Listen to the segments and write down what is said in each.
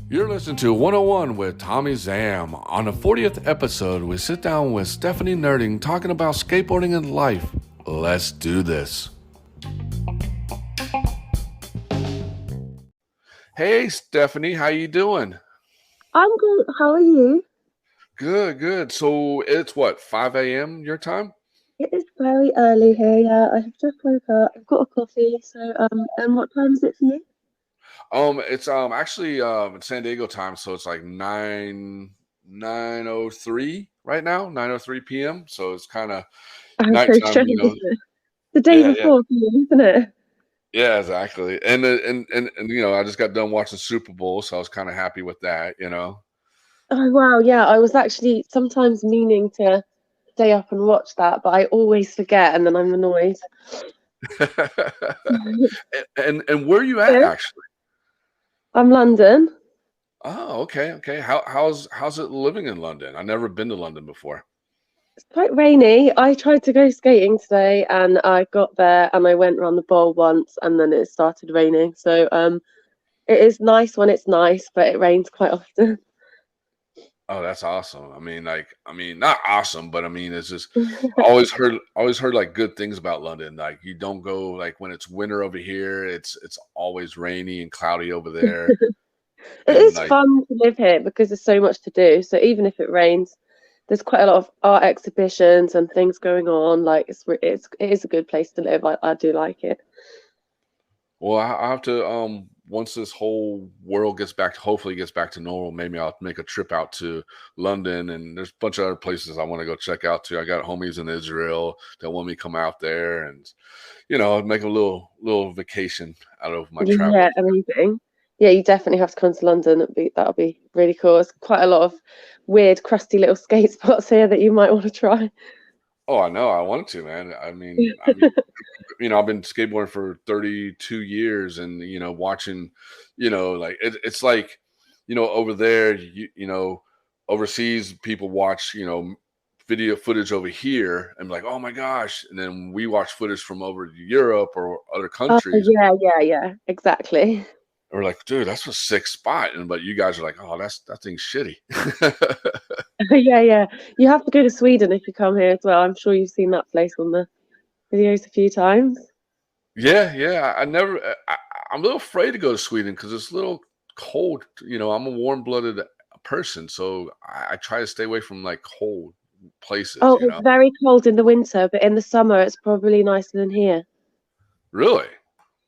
You're listening to 101 with Tommie Zam. On the 40th episode, we sit down with Stefani Nurding talking about skateboarding and life. Let's do this. Hey, Stefani, how you doing? I'm good. How are you? Good. So it's what, 5 a.m. your time? It is very early here. Yeah, I have just woke up. I've got a coffee. And what time is it for you? It's actually it's San Diego time, so it's like 9:03 right now, 9:03 p.m. So it's kind of I'm so nighttime, strange, isn't it? The day Yeah. before for you, isn't it? Yeah, exactly. And I just got done watching Super Bowl, so I was kind of happy with that. Oh wow, yeah. I was actually sometimes meaning to stay up and watch that, but I always forget, and then I'm annoyed. And where are you at Yeah. actually? I'm London. Oh, okay. How's it living in London? I've never been to London before. It's quite rainy. I tried to go skating today, and I got there, and I went around the bowl once, and then it started raining. It is nice when it's nice, but it rains quite often. Oh, that's awesome. Not awesome, but I mean, it's just always heard like good things about London. Like you don't go like when it's winter over here, it's always rainy and cloudy over there. It And is like, fun to live here because there's so much to do. So even if it rains, there's quite a lot of art exhibitions and things going on. Like it is a good place to live. I do like it. well, I have to once this whole world hopefully gets back to normal, maybe I'll make a trip out to London, and there's a bunch of other places I want to go check out too. I got homies in Israel that want me to come out there and make a little vacation out of my Yeah, travels. amazing. Yeah, you definitely have to come to London. That'll be really cool. There's quite a lot of weird, crusty little skate spots here that you might want to try. Oh, I know. I wanted to, man. I've been skateboarding for 32 years and, watching, like it's like, over there, overseas people watch, video footage over here and be like, oh my gosh. And then we watch footage from over Europe or other Oh countries. yeah, exactly. And we're like, dude, that's a sick spot. But you guys are like, oh, that thing's shitty. Yeah. You have to go to Sweden if you come here as well. I'm sure you've seen that place on the videos a few times. Yeah. I'm a little afraid to go to Sweden because it's a little cold. I'm a warm-blooded person, so I try to stay away from like cold places. Oh, it's very cold in the winter, but in the summer it's probably nicer than here. Really?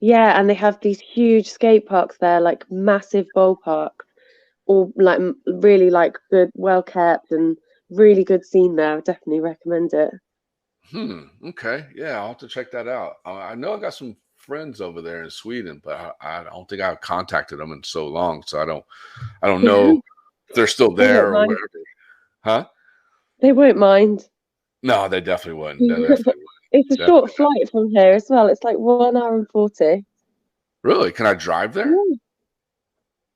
Yeah, and they have these huge skate parks there, like massive bowl parks, all like really like good, well kept, and really good scene there. I definitely recommend it. Okay. Yeah, I'll have to check that out. I know I got some friends over there in Sweden, but I don't think I've contacted them in so long, so I don't know if they're still They won't there or mind. where. Huh? They won't mind. No, they definitely wouldn't. They definitely It's a wouldn't. short Definitely not. flight from here as well. It's like 1 hour and 40. Really? Can I drive there?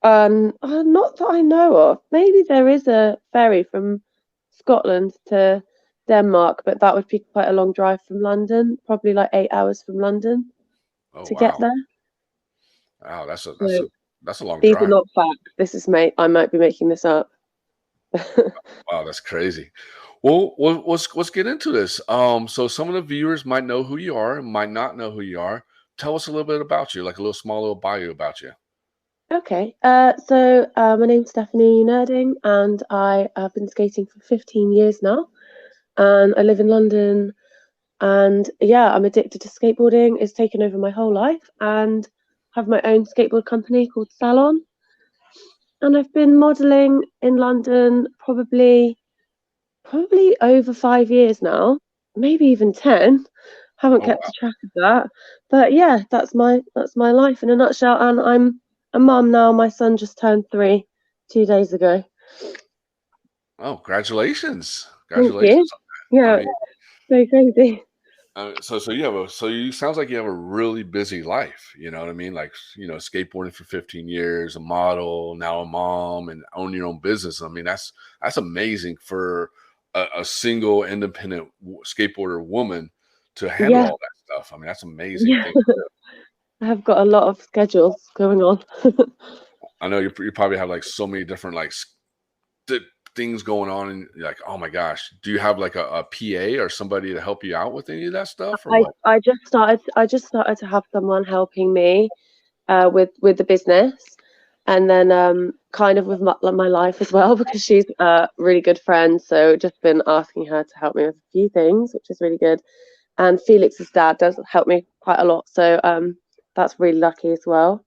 Not that I know of. Maybe there is a ferry from Scotland to Denmark, but that would be quite a long drive from London, probably like 8 hours from London Oh to get wow. there. Wow, So that's a long these are drive. not facts. This is mate. I might be making this up. Wow, that's crazy. Well, let's get into this. So some of the viewers might know who you are and might not know who you are. Tell us a little bit about you, like a little small little bio about you. Okay. My name's Stefani Nurding, and I have been skating for 15 years now, and I live in London. And yeah, I'm addicted to skateboarding. It's taken over my whole life, and have my own skateboard company called Salon. And I've been modeling in London probably over 5 years now, maybe even 10. Haven't Oh kept wow. a track of that. But yeah, that's my life in a nutshell. And I'm a mum now. My son just turned 3 2 days ago. Oh, congratulations. Thank Congratulations you. on that. I Yeah, mean, so crazy. so you sounds like you have a really busy life. You know what I mean? Like, skateboarding for 15 years, a model, now a mom, and own your own business. I mean, that's amazing for a single independent skateboarder woman to handle Yeah, all that stuff. I mean, that's an amazing yeah. thing to do. I have got a lot of schedules going on. I know you probably have like so many different like things going on, and you're like, oh my gosh, do you have like a PA or somebody to help you out with any of that stuff or what? I just started to have someone helping me with the business, and then kind of with my life as well, because she's a really good friend. So just been asking her to help me with a few things, which is really good. And Felix's dad does help me quite a lot, so that's really lucky as well.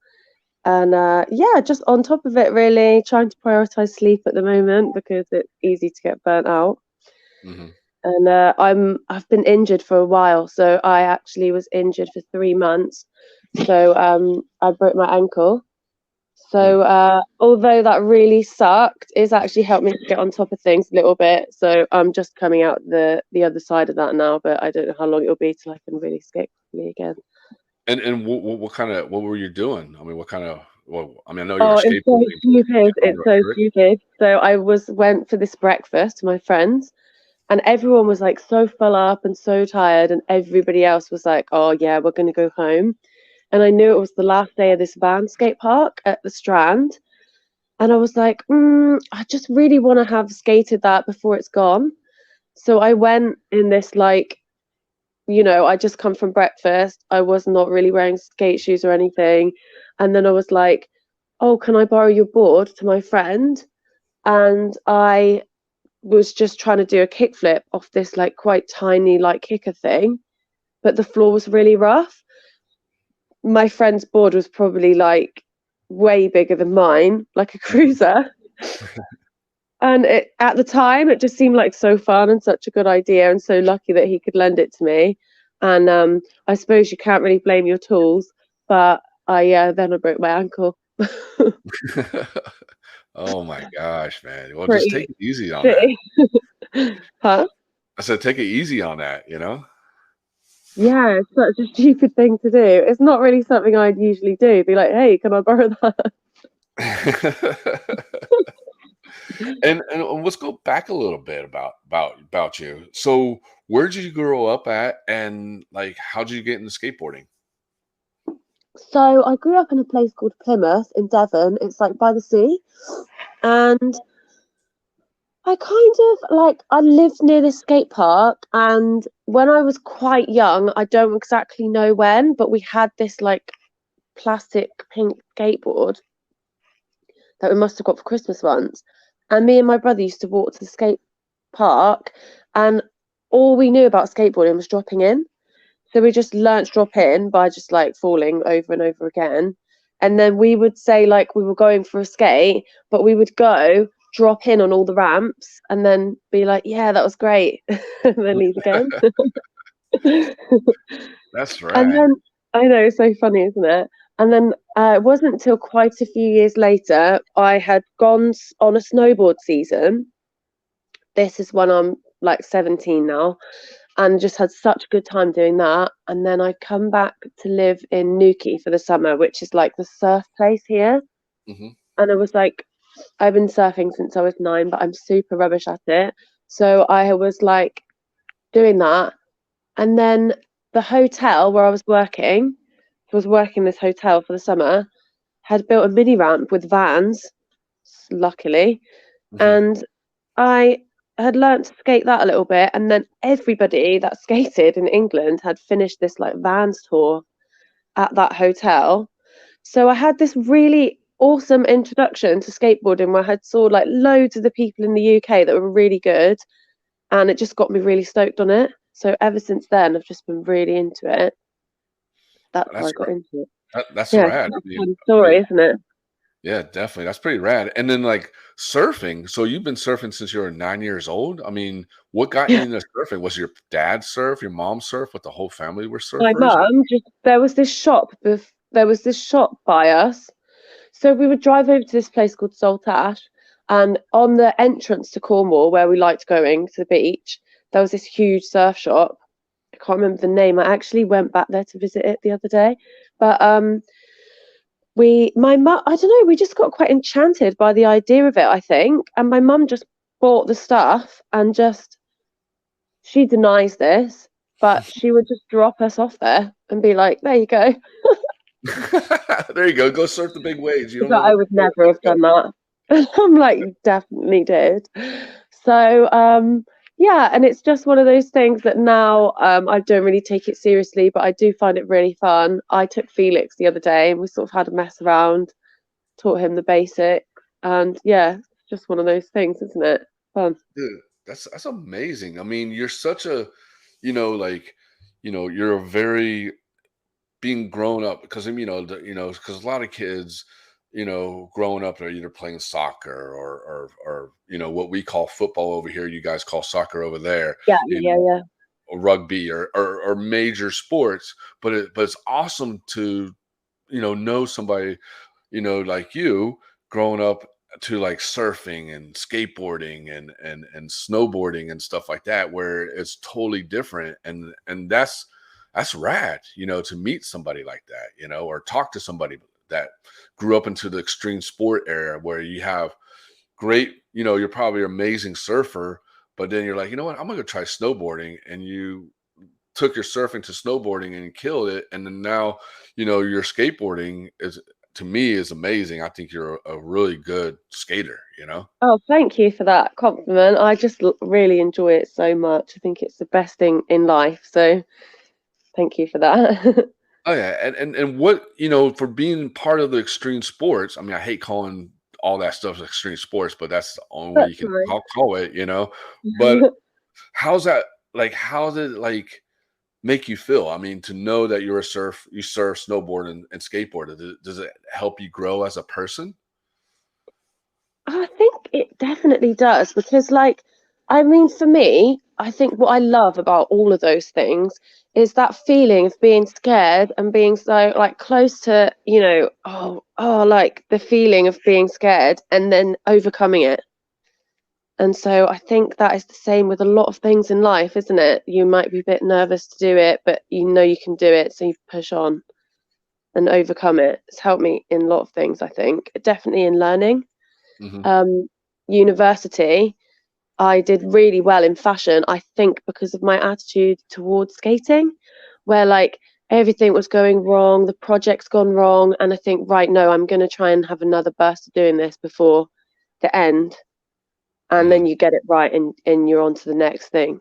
And yeah, just on top of it, really trying to prioritize sleep at the moment because it's easy to get burnt out. Hmm. And I've been injured for a while, so I actually was injured for 3 months. So I broke my ankle. Mm. So although that really sucked, it's actually helped me to get on top of things a little bit. So I'm just coming out the other side of that now, but I don't know how long it'll be till I can really skate properly again. And what kind of what were you doing? I mean, what kind of well, I mean, I know you're Oh, it's so skateboarding, but stupid. can you It's so remember it? stupid. So I went for this breakfast to my friends, and everyone was like so full up and so tired, and everybody else was like, "Oh yeah, we're gonna go home." And I knew it was the last day of this van skate park at the Strand, and I was like, I just really want to have skated that before it's gone. So I went in this like, I just come from breakfast. I was not really wearing skate shoes or anything, and then I was like, "Oh, can I borrow your board?" to my friend, and I was just trying to do a kickflip off this like quite tiny like kicker thing, but the floor was really rough. My friend's board was probably like way bigger than mine, like a Mhm. cruiser. And at the time, it just seemed like so fun and such a good idea, and so lucky that he could lend it to me. And I suppose you can't really blame your tools, but then I broke my ankle. Oh my gosh, man. Well, just take Pretty it easy on that. shitty. Huh? I said, take it easy on that, you know? Yeah, it's such a stupid thing to do. It's not really something I'd usually do. Be like, hey, can I borrow that? And let's go back a little bit about you. So, where did you grow up at, and like, how did you get into skateboarding? So I grew up in a place called Plymouth in Devon. It's like by the sea. And I kind of like I lived near this skate park, and when I was quite young, I don't exactly know when, but we had this like plastic pink skateboard that we must have got for Christmas once. And me and my brother used to walk to the skate park, and all we knew about skateboarding was dropping in. So we just learnt to drop in by just like falling over and over again. And then we would say like we were going for a skate, but we would go drop in on all the ramps and then be like, yeah, that was great. And then leave again. That's And rad. then I know, it's so funny, isn't it? And then it wasn't until quite a few years later I had gone on a snowboard season. This is when I'm like 17 now, and just had such a good time doing that. And then I come back to live in Newquay for the summer, which is like the surf place here. Hmm. And I was like, I've been surfing since I was 9, but I'm super rubbish at it. So I was like doing that. And then the hotel where I was working this hotel for the summer, had built a mini ramp with vans, luckily. Hmm. And I had learnt to skate that a little bit, and then everybody that skated in England had finished this like Vans tour at that hotel. So I had this really awesome introduction to skateboarding where I had saw like loads of the people in the UK that were really good, and it just got me really stoked on it. So ever since then, I've just been really into it. That's how I That's got into it. that's Yeah, it's rad. quite a fun story, isn't it? Yeah, definitely. That's pretty rad. And then like surfing. So you've been surfing since you were 9 years old. I mean, what got you into surfing? Was your dad surf, your mom surf, what the whole family were My surfers? mum just there was this shop by us. So we would drive over to this place called Saltash, and on the entrance to Cornwall, where we liked going to the beach, there was this huge surf shop. I can't remember the name. I actually went back there to visit it the other day. But my mum, I don't know, we just got quite enchanted by the idea of it, I think. And my mum just bought the stuff and just, she denies this, but she would just drop us off there and be like, there you go. There you go. Go surf the big waves. You don't But know I what would you're never have doing. done that. I'm like, you definitely did. So, yeah, and it's just one of those things that now I don't really take it seriously, but I do find it really fun. I took Felix the other day and we sort of had a mess around, taught him the basics, and yeah, it's just one of those things, isn't it? Fun. Dude, that's amazing. I mean, you're such a, like, you're a very being grown up because because a lot of kids, growing up are either playing soccer or what we call football over here, you guys call soccer over there, Yeah, you yeah, know, yeah. or rugby or major sports. But it's awesome to know somebody like you growing up to like surfing and skateboarding and snowboarding and stuff like that, where it's totally different, and that's rad, to meet somebody like that, or talk to somebody that grew up into the extreme sport area where you have great, you're probably an amazing surfer, but then you're like, you know what, I'm gonna go try snowboarding, and you took your surfing to snowboarding and killed it, and then now your skateboarding is, to me, is amazing. I think you're a really good skater. Oh, thank you for that compliment. I just really enjoy it so much. I think it's the best thing in life. So thank you for that. Oh yeah, and what, for being part of the extreme sports, I mean, I hate calling all that stuff extreme sports, but that's the only way you That's can fine. call it. But how's that, like, how did it, like, make you feel? I mean, to know that you surf, snowboard, and skateboard, does it help you grow as a person? I think it definitely does because, like, I mean, for me, I think what I love about all of those things is that feeling of being scared and being so like close to, like the feeling of being scared and then overcoming it. And so I think that is the same with a lot of things in life, isn't it? You might be a bit nervous to do it, but you know you can do it, so you push on and overcome it. It's helped me in a lot of things, I think. Definitely in learning. Hmm. Um, University, I did really well in fashion, I think because of my attitude towards skating, where like everything was going wrong, the project's gone wrong, and I think, right, no, I'm going to try and have another burst of doing this before the end. And Hmm. then you get it right and you're on to the next thing.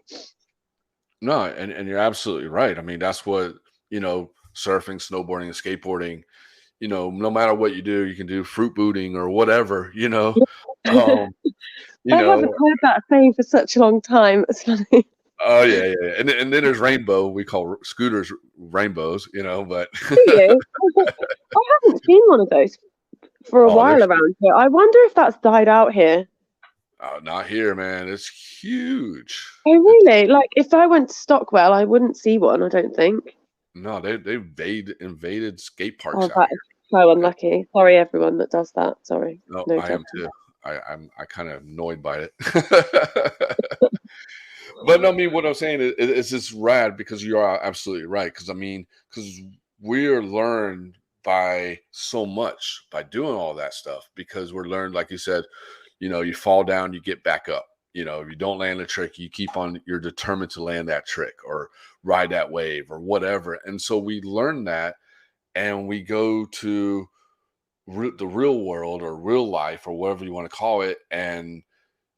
No, and you're absolutely right. I mean, that's what, surfing, snowboarding, and skateboarding, no matter what you do, you can do fruit booting or whatever. Um, you I haven't know, heard that saying for such a long time. It's funny. oh yeah, yeah. And then there's rainbow. We call scooters rainbows, but Do you? I haven't seen one of those for a oh, while around here. I wonder if that's died out here. not here, man. It's huge. Oh, It's really? Like, if I went to Stockwell, I wouldn't see one, I don't think. no, they invaded skate parks Oh, out that is so unlucky. Sorry, everyone that does that. Sorry. here. No, No I am judgment. too. I kind of annoyed by it. But no, I mean, what I'm saying is it's rad because you are absolutely right. Because I mean, because we're learned by so much by doing all that stuff, because we're learned, like you said, you fall down, you get back up. If you don't land a trick, you keep on, you're determined to land that trick or ride that wave or whatever. And so we learn that, and we go to the real world or real life or whatever you want to call it, and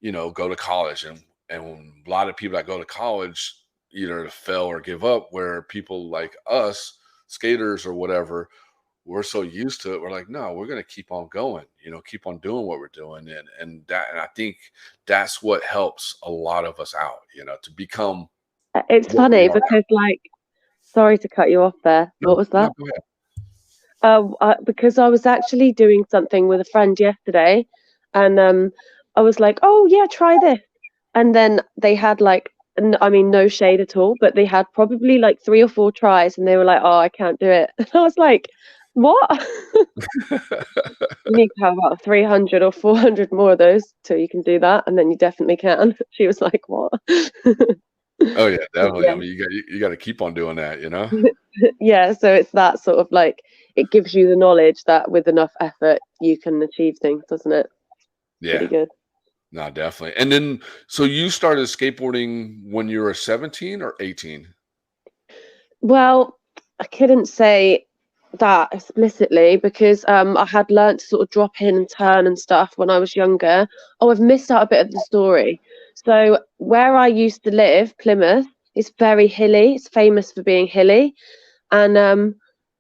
go to college. And a lot of people that go to college either fail or give up, where people like us, skaters or whatever, we're so used to it, we're like, no, we're going to keep on going, keep on doing what we're doing. And I think that's what helps a lot of us out, to become It's what we funny are because, like, sorry to cut you off there. now. What was No, that? no, go ahead. Because I was actually doing something with a friend yesterday, and I was like, "Oh yeah, try this," and then they had like, I mean, no shade at all, but they had probably like 3 or 4 tries, and they were like, "Oh, I can't do it," and I was like, "What?" You need to have about 300 or 400 more of those till you can do that, and then you definitely can. She was like, "What?" Oh yeah, definitely. I Yeah. mean, you got to keep on doing that. Yeah, so it's that sort of like, it gives you the knowledge that with enough effort you can achieve things, doesn't it? Yeah. Pretty good. No, definitely. And then, so you started skateboarding when you were 17 or 18? Well, I couldn't say that explicitly because I had learnt to sort of drop in and turn and stuff when I was younger. Oh, I've missed out a bit of the story. So where I used to live, Plymouth, is very hilly. It's famous for being hilly, and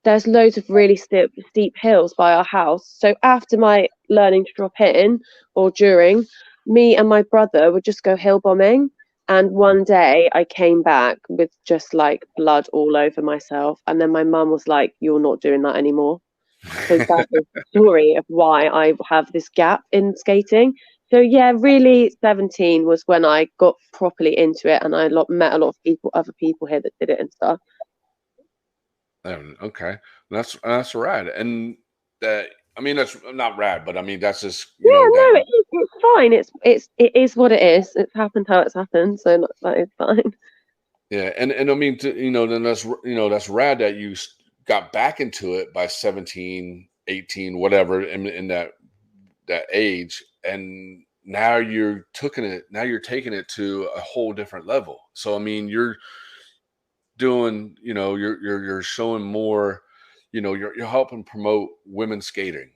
there's loads of really steep hills by our house. So after my learning to drop in, or during, me and my brother would just go hill bombing. And one day I came back with just like blood all over myself. And then my mum was like, "You're not doing that anymore." So that is the story of why I have this gap in skating. So yeah, really 17 was when I got properly into it, and I met a lot of people, other people here that did it and stuff. Okay, that's rad, and that I mean that's not rad, but I mean that's just Yeah, that. no, it's fine. It is what it is. It's happened how it's happened, so that is fine. Yeah, and I mean, then that's rad that you got back into it by 17, 18, whatever, in that age, and now you're taking it to a whole different level. So I mean, you're doing, you're showing more, you're helping promote women skating,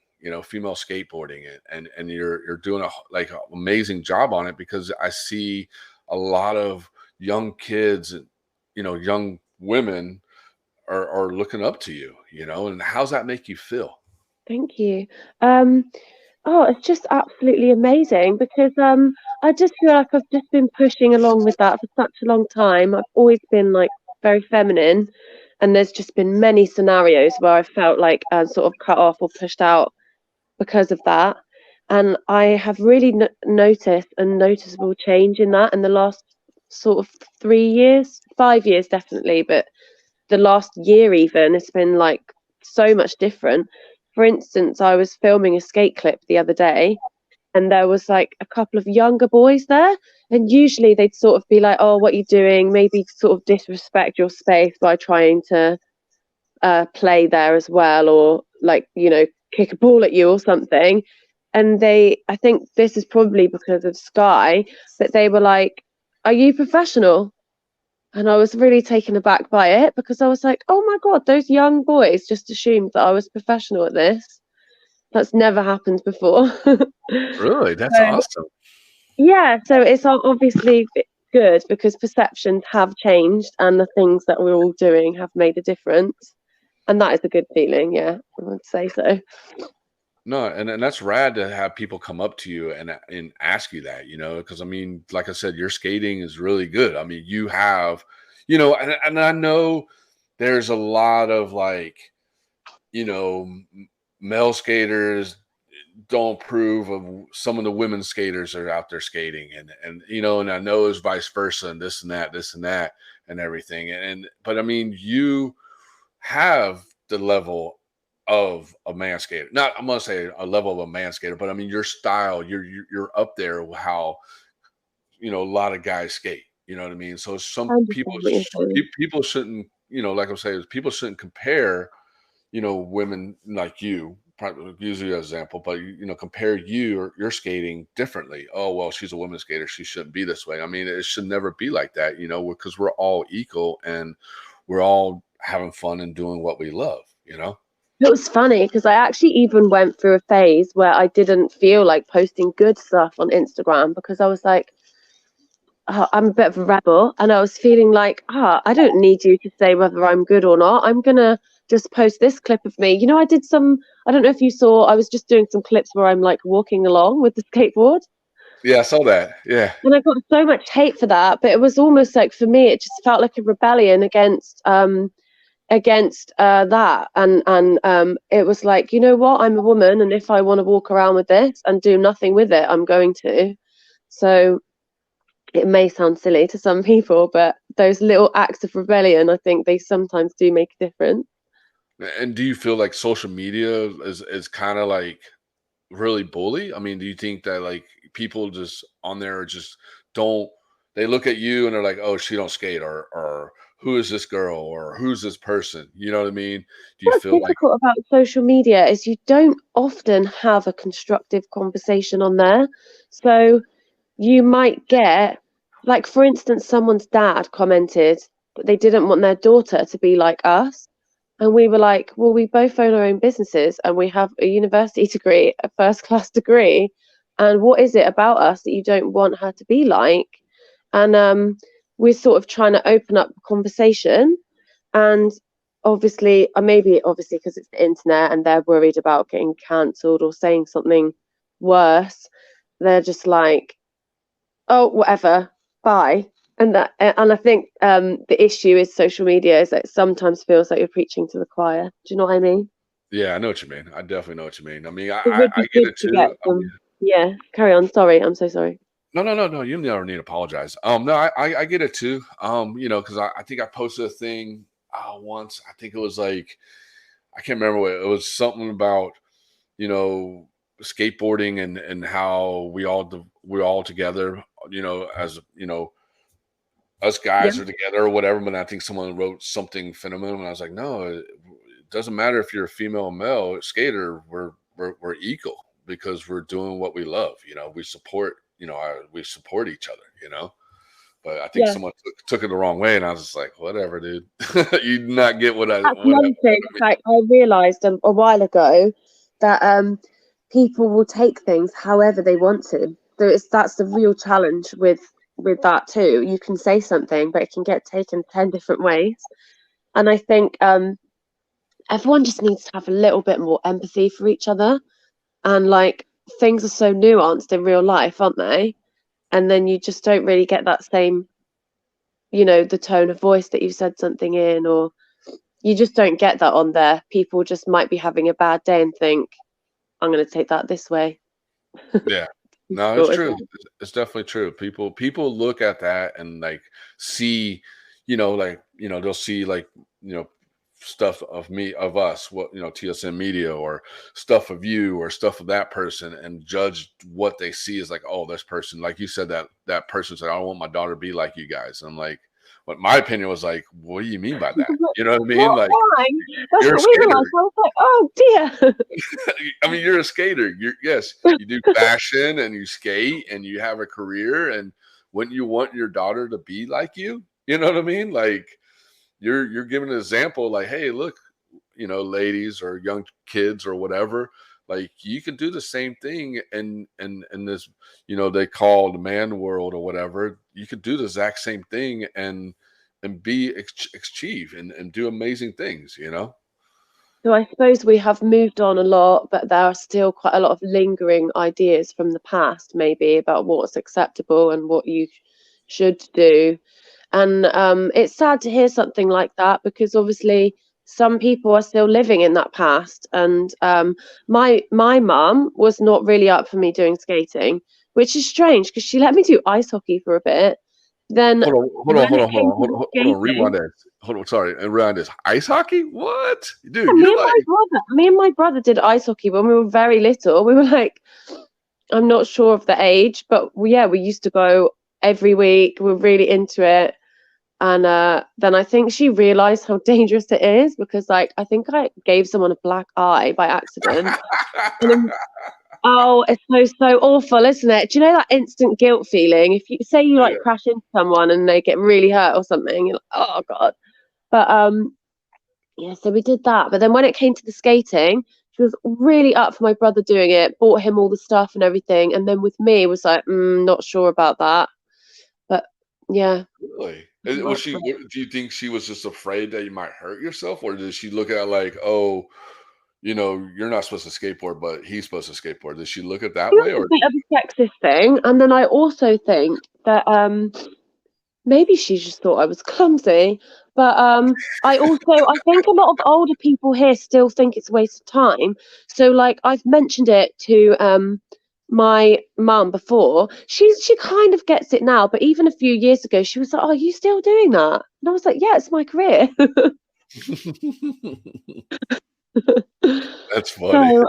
female skateboarding, and you're doing like an amazing job on it because I see a lot of young kids and young women are looking up to you, and how's that make you feel? Thank you. Um, oh, it's just absolutely amazing because I just feel like I've just been pushing along with that for such a long time. I've always been like very feminine, and there's just been many scenarios where I felt like sort of cut off or pushed out because of that. And I have really noticed a noticeable change in that in the last sort of 3 years, 5 years definitely, but the last year even, it's been like so much different. For instance, I was filming a skate clip the other day, and there was like a couple of younger boys there, and usually they'd sort of be like, "Oh, what are you doing?" Maybe sort of disrespect your space by trying to play there as well, or like kick a ball at you or something. And I think this is probably because of Sky, but they were like, "Are you professional?" And I was really taken aback by it because I was like, "Oh my God, those young boys just assumed that I was professional at this. That's never happened before." Really, that's So awesome. yeah, so it's obviously good because perceptions have changed and the things that we're all doing have made a difference. And that is a good feeling, yeah, I would say so. No, and that's rad to have people come up to you and ask you that, because I mean, like I said, your skating is really good. I mean, you have, and I know there's a lot of like, male skaters don't approve of some of the women skaters that are out there skating, and I know it's vice versa, and this and that, and everything, but I mean, you have the level of a man skater. Not I'm gonna say a level of a man skater, but I mean your style, you're up there with how a lot of guys skate. You know what I mean? So I some people understand what you're saying. people shouldn't, like I'm saying, people shouldn't compare, women like you. Probably use you as an example, but compare you or your skating differently. Oh well, she's a woman skater; she shouldn't be this way. I mean, it should never be like that, because we're all equal and we're all having fun and doing what we love. It was funny because I actually even went through a phase where I didn't feel like posting good stuff on Instagram because I was like, "Oh, I'm a bit of a rebel," and I was feeling like, I don't need you to say whether I'm good or not. I'm gonna just post this clip of me. I did some. I don't know if you saw. I was just doing some clips where I'm like walking along with the skateboard. Yeah, I saw that. Yeah. And I got so much hate for that, but it was almost like for me, it just felt like a rebellion against that, and it was like, you know what, I'm a woman, and if I want to walk around with this and do nothing with it, I'm going to. So it may sound silly to some people, but those little acts of rebellion, I think they sometimes do make a difference. And do you feel like social media is kind of like really bully? I mean, do you think that like people just on there just don't they look at you and they're like, "Oh, she don't skate," or "Who is this girl?" or "Who's this person?" You know what I mean? Do you What's feel like difficult about social media is you don't often have a constructive conversation on there. So you might get, like, for instance, someone's dad commented that they didn't want their daughter to be like us. And we were like, well, we both own our own businesses and we have a university degree, a first class degree. And what is it about us that you don't want her to be like? And we're sort of trying to open up the conversation. And obviously, maybe obviously because it's the internet and they're worried about getting cancelled or saying something worse, they're just like, oh, whatever, bye. And I think the issue is social media is that it sometimes feels like you're preaching to the choir. Do you know what I mean? Yeah, I know what you mean. I definitely know what you mean. I mean, It would I be get good it to get too. I mean, some. Yeah, carry on. Sorry, I'm so sorry. no. You never need to apologize. No, I get it too. You know, because I think I posted a thing once. I think it was like I can't remember what it was. Something about, you know, skateboarding and how we're all together. You know, as you know, us Yeah, guys are together or whatever. But I think someone wrote something phenomenal, and I was like, no, it doesn't matter if you're a female or male skater. We're equal because we're doing what we love. You know, we support. You know, we support each other. You know, but I think yeah. someone took it the wrong way, and I was just like, whatever, dude. You do not get That's what one thing. I mean. Like I realised a while ago that people will take things however they want to. So that's the real challenge with that too. You can say something, but it can get taken 10 different ways. And I think everyone just needs to have a little bit more empathy for each other. And like things are so nuanced in real life, aren't they? And then you just don't really get that same, the tone of voice that you said something in, or you just don't get that on there. People just might be having a bad day and think, I'm going to take that this way. Yeah. No, it's Difficult, true. isn't it? It's definitely true. People look at that and like see, like, they'll see like, you know, stuff of me of us, what, TSM media or stuff of you or stuff of that person and judge what they see as like, oh, this person, like you said, that person said, I don't want my daughter to be like you guys. And I'm like, what my opinion was like, what do you mean by that? You know what I mean? What? Like Why? That's you're a what we were like. skater. I was like, oh dear. I mean, you're a skater. Yes, you do fashion and you skate and you have a career. And wouldn't you want your daughter to be like you? You know what I mean? Like you're giving an example. Like, hey, look, ladies or young kids or whatever. Like you can do the same thing and this, they call the man world or whatever. You could do the exact same thing and be achieve and do amazing things. You know. So I suppose we have moved on a lot, but there are still quite a lot of lingering ideas from the past, maybe about what's acceptable and what you should do. And it's sad to hear something like that because obviously some people are still living in that past. And my mum was not really up for me doing skating, which is strange because she let me do ice hockey for a bit. Then when it came to the Hold on. Rewind skating, that. Hold on. Sorry. And rewind this. Ice hockey? What, yeah, dude? You're like, me and my brother did ice hockey when we were very little. We were like, I'm not sure of the age, but we used to go every week. We were really into it. And then I think she realized how dangerous it is because, like, I think I gave someone a black eye by accident. And then, oh, it's so awful, isn't it? Do you know that instant guilt feeling? If you say you yeah. like crash into someone and they get really hurt or something, you're like, oh God. But yeah, so we did that. But then when it came to the skating, she was really up for my brother doing it, bought him all the stuff and everything. And then with me, was like, not sure about that. But yeah. Really? Was she? Do you think she was just afraid that you might hurt yourself, or did she look at it like, oh, you're not supposed to skateboard, but he's supposed to skateboard? Did she look at that way, A or? bit of a sexist thing. And then I also think that maybe she just thought I was clumsy. But I think a lot of older people here still think it's a waste of time. So like I've mentioned it to my mum before. She kind of gets it now, but even a few years ago she was like, "Oh, are you still doing that?" And I was like, "Yeah, it's my career." That's funny. So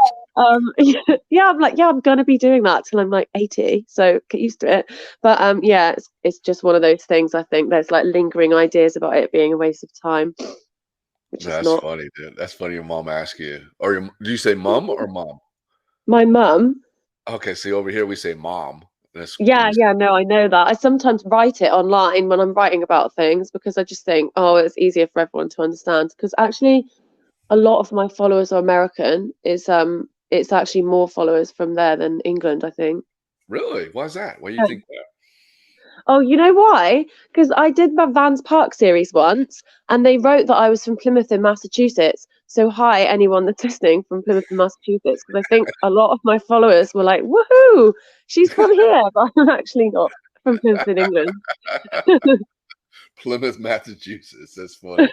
yeah, I'm like, yeah, I'm gonna be doing that till I'm like 80, so get used to it. But yeah, it's just one of those things. I think there's like lingering ideas about it being a waste of time, which is That's not. funny, dude. That's funny. Your mom asked you, or do you say mom or mom? My mum, Okay, see over here we say mom. That's yeah, we. yeah, no, I know that. I sometimes write it online when I'm writing about things because I just think, oh, it's easier for everyone to understand. Because actually, a lot of my followers are American. It's actually more followers from there than England, I think. Really? Why is that? Why do you think that? Oh, you know why? Because I did my Vans Park series once, and they wrote that I was from Plymouth in Massachusetts. So hi, anyone that's listening from Plymouth in Massachusetts, because I think a lot of my followers were like, "Woohoo, she's from here," but I'm actually not from Plymouth in England. Plymouth, Massachusetts. That's funny.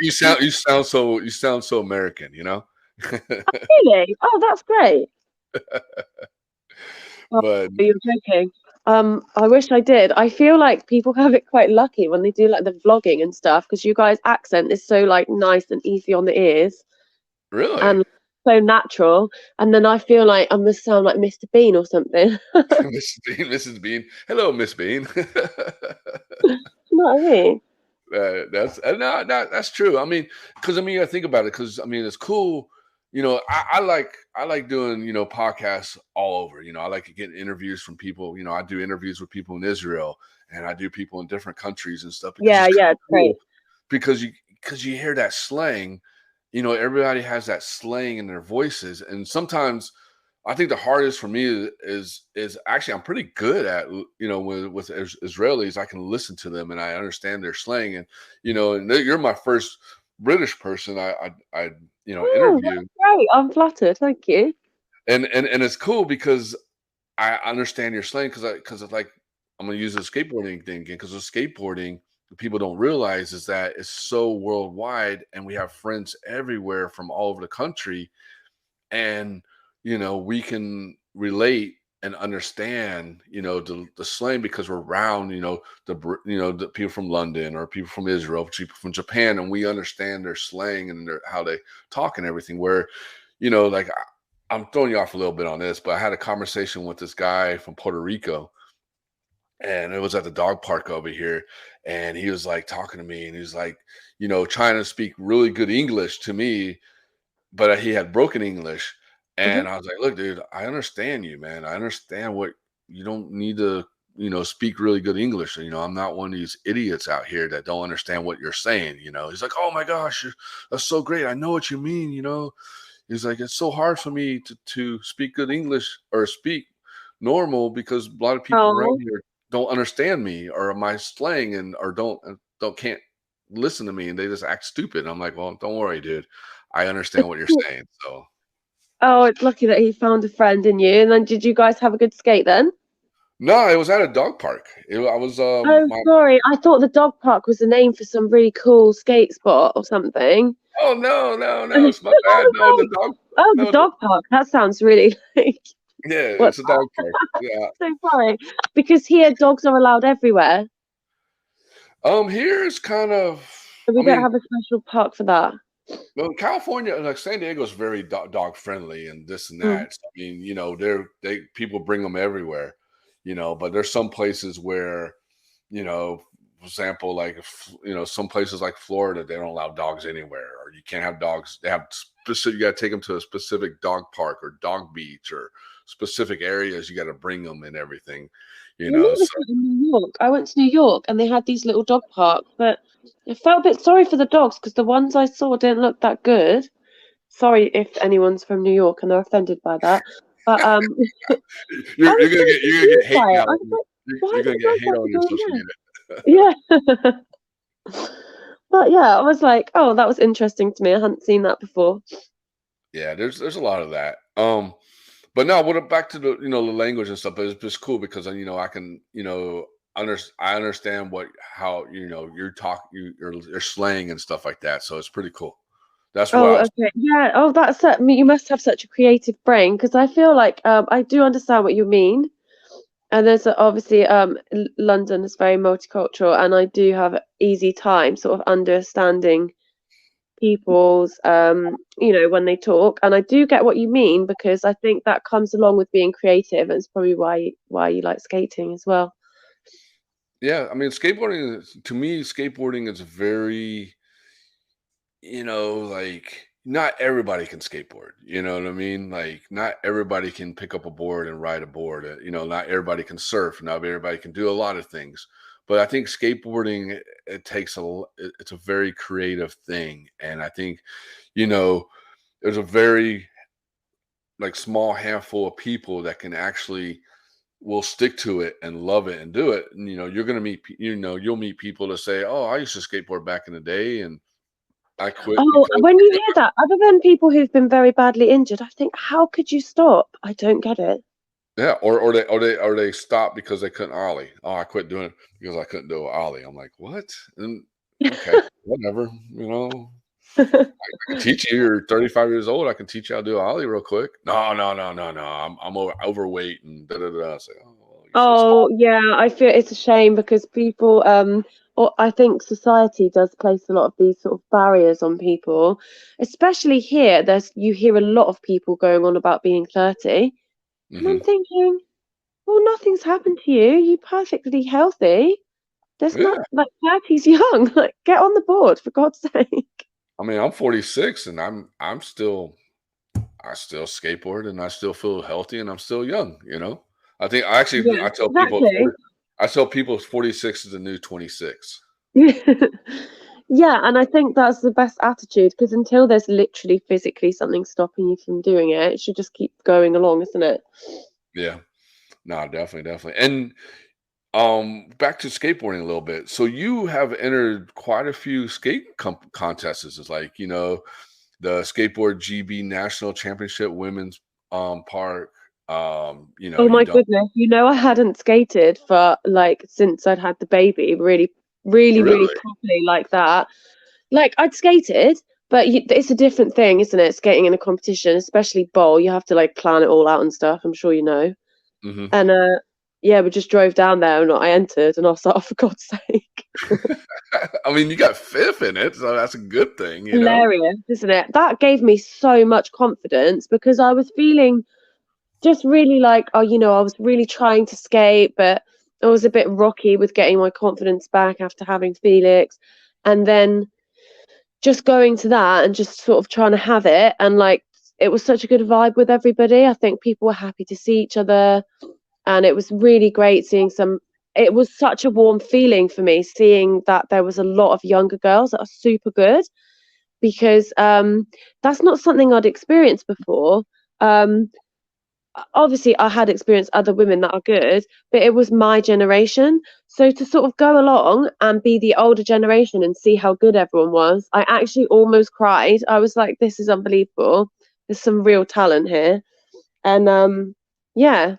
You sound so American, you know? Really? Oh, that's great. Oh, But you're joking. I wish I did. I feel like people have it quite lucky when they do like the vlogging and stuff, because you guys' accent is so like nice and easy on the ears really? and so natural. And then I feel like I must sound like Mr. Bean or something. Mrs. Bean. Hello, Miss Bean. You know what I mean? That's no, that's true. I mean, because I mean, I think about it. Because I mean, it's cool. You know, I like doing podcasts all over. I like to get interviews from people. I do interviews with people in Israel, and I do people in different countries and stuff because Yeah, it's kind yeah, of it's great. cool. Because you hear that slang. Everybody has that slang in their voices, and sometimes I think the hardest for me is actually I'm pretty good at with Israelis. I can listen to them and I understand their slang, and you're my first British person I Oh, interview, that's great. I'm flattered. Thank you. and it's cool because I understand your slang because it's like I'm gonna use the skateboarding thing again because with skateboarding people don't realize is that it's so worldwide and we have friends everywhere from all over the country and we can relate and understand the slang because we're around the people from London or people from Israel, people from Japan, and we understand their slang and how they talk and everything where like I'm throwing you off a little bit on this, but I had a conversation with this guy from Puerto Rico and it was at the dog park over here and he was like talking to me and he was like trying to speak really good English to me but he had broken English, Mhm. and I was like, "Look, dude, I understand you, man. I understand what you don't need to, speak really good English. I'm not one of these idiots out here that don't understand what you're saying." He's like, "Oh my gosh, that's so great. I know what you mean." He's like, "It's so hard for me to speak good English or speak normal because a lot of people around Oh, here don't understand me or my slang and or don't can't listen to me and they just act stupid." I'm like, "Well, don't worry, dude. I understand what you're saying." So oh, it's lucky that he found a friend in you. And then, did you guys have a good skate then? no, it was at a dog park. I was Oh, my sorry. I thought the dog park was the name for some really cool skate spot or something. oh no, no, I no, it's my bad. was No, the like, dog oh, the no, dog park. That sounds really like yeah, what? it's a dog park. Yeah. So sorry, because here dogs are allowed everywhere. Here is kind of So I we don't mean, have a special park for that. well, California, like San Diego is very dog friendly and this and Mm. that. So, I mean, they people bring them everywhere, but there's some places where, for example, like some places like Florida, they don't allow dogs anywhere, or you can't have dogs. They have specific. You got to take them to a specific dog park or dog beach or specific areas. You got to bring them and everything, I remember So that in New York. I went to New York and they had these little dog parks, but I felt a bit sorry for the dogs because the ones I saw didn't look that good. Sorry if anyone's from New York and they're offended by that, but I you're was gonna so get confused hate by it. now. I was like, why You're do gonna the get dogs hate have to on your go in social there? media. Yeah. But yeah, I was like, oh, that was interesting to me. I hadn't seen that before. Yeah, there's a lot of that. But no, what back to the language and stuff. But it's just cool because I can I understand how you're your slang and stuff like that. So it's pretty cool. That's what Oh, I was. okay. Yeah. Oh, that's it. I mean, you must have such a creative brain because I feel like I do understand what you mean. And there's obviously London is very multicultural, and I do have an easy time sort of understanding people's when they talk. And I do get what you mean because I think that comes along with being creative, and it's probably why you like skating as well. Yeah, I mean, to me, skateboarding is very like not everybody can skateboard. You know what I mean? Like not everybody can pick up a board and ride a board. Not everybody can surf. Not everybody can do a lot of things. But I think skateboarding it's a very creative thing, and I think you know, there's a very like small handful of people that can actually will stick to it and love it and do it. And you're gonna meet, you'll meet people that say, "Oh, I used to skateboard back in the day, and I quit Oh, because." when you hear that, other than people who've been very badly injured, I think, how could you stop? I don't get it. Yeah, or they stop because they couldn't ollie. Oh, I quit doing it because I couldn't do an ollie. I'm like, what? And okay, whatever. I can teach you. You're 35 years old. I can teach you how to do an ollie real quick. No, no, no, no, no. I'm overweight and da da da. I say, oh, well, you should have Oh, stopped. yeah, I feel it's a shame because people, or I think society does place a lot of these sort of barriers on people, especially here. You hear a lot of people going on about being 30, and I'm Hmm. thinking, well, nothing's happened to you. You're perfectly healthy. There's not Yeah, like 30's young. Like, get on the board for God's sake. I mean, I'm 46 and I still skateboard and I still feel healthy and I'm still young. I think Yeah, I tell people exactly. 46 is the new 26. Yeah, and I think that's the best attitude because until there's literally physically something stopping you from doing it, it should just keep going along, isn't it? Yeah. No, definitely, definitely. And back to skateboarding a little bit. So you have entered quite a few skate contests. It's like, the skateboard GB National Championship women's park. Oh You my done goodness, I hadn't skated for like since I'd had the baby, really, really, really really? properly like that. Like I'd skated, but it's a different thing, isn't it? Skating in a competition, especially bowl, you have to like plan it all out and stuff. I'm sure you know. Hmm. And yeah, we just drove down there and I entered, and I was like, oh, for God's sake. I mean, you got fifth in it, so that's a good thing. Hilarious, isn't it? That gave me so much confidence because I was feeling just really like, oh, I was really trying to skate, but I was a bit rocky with getting my confidence back after having Felix. And then just going to that and just sort of trying to have it. And like, it was such a good vibe with everybody. I think people were happy to see each other. And it was really great seeing it was such a warm feeling for me seeing that there was a lot of younger girls that are super good because that's not something I'd experienced before. Um, Obviously I had experienced other women that are good, but it was my generation. So to sort of go along and be the older generation and see how good everyone was, I actually almost cried. I was like, this is unbelievable. There's some real talent here. And yeah,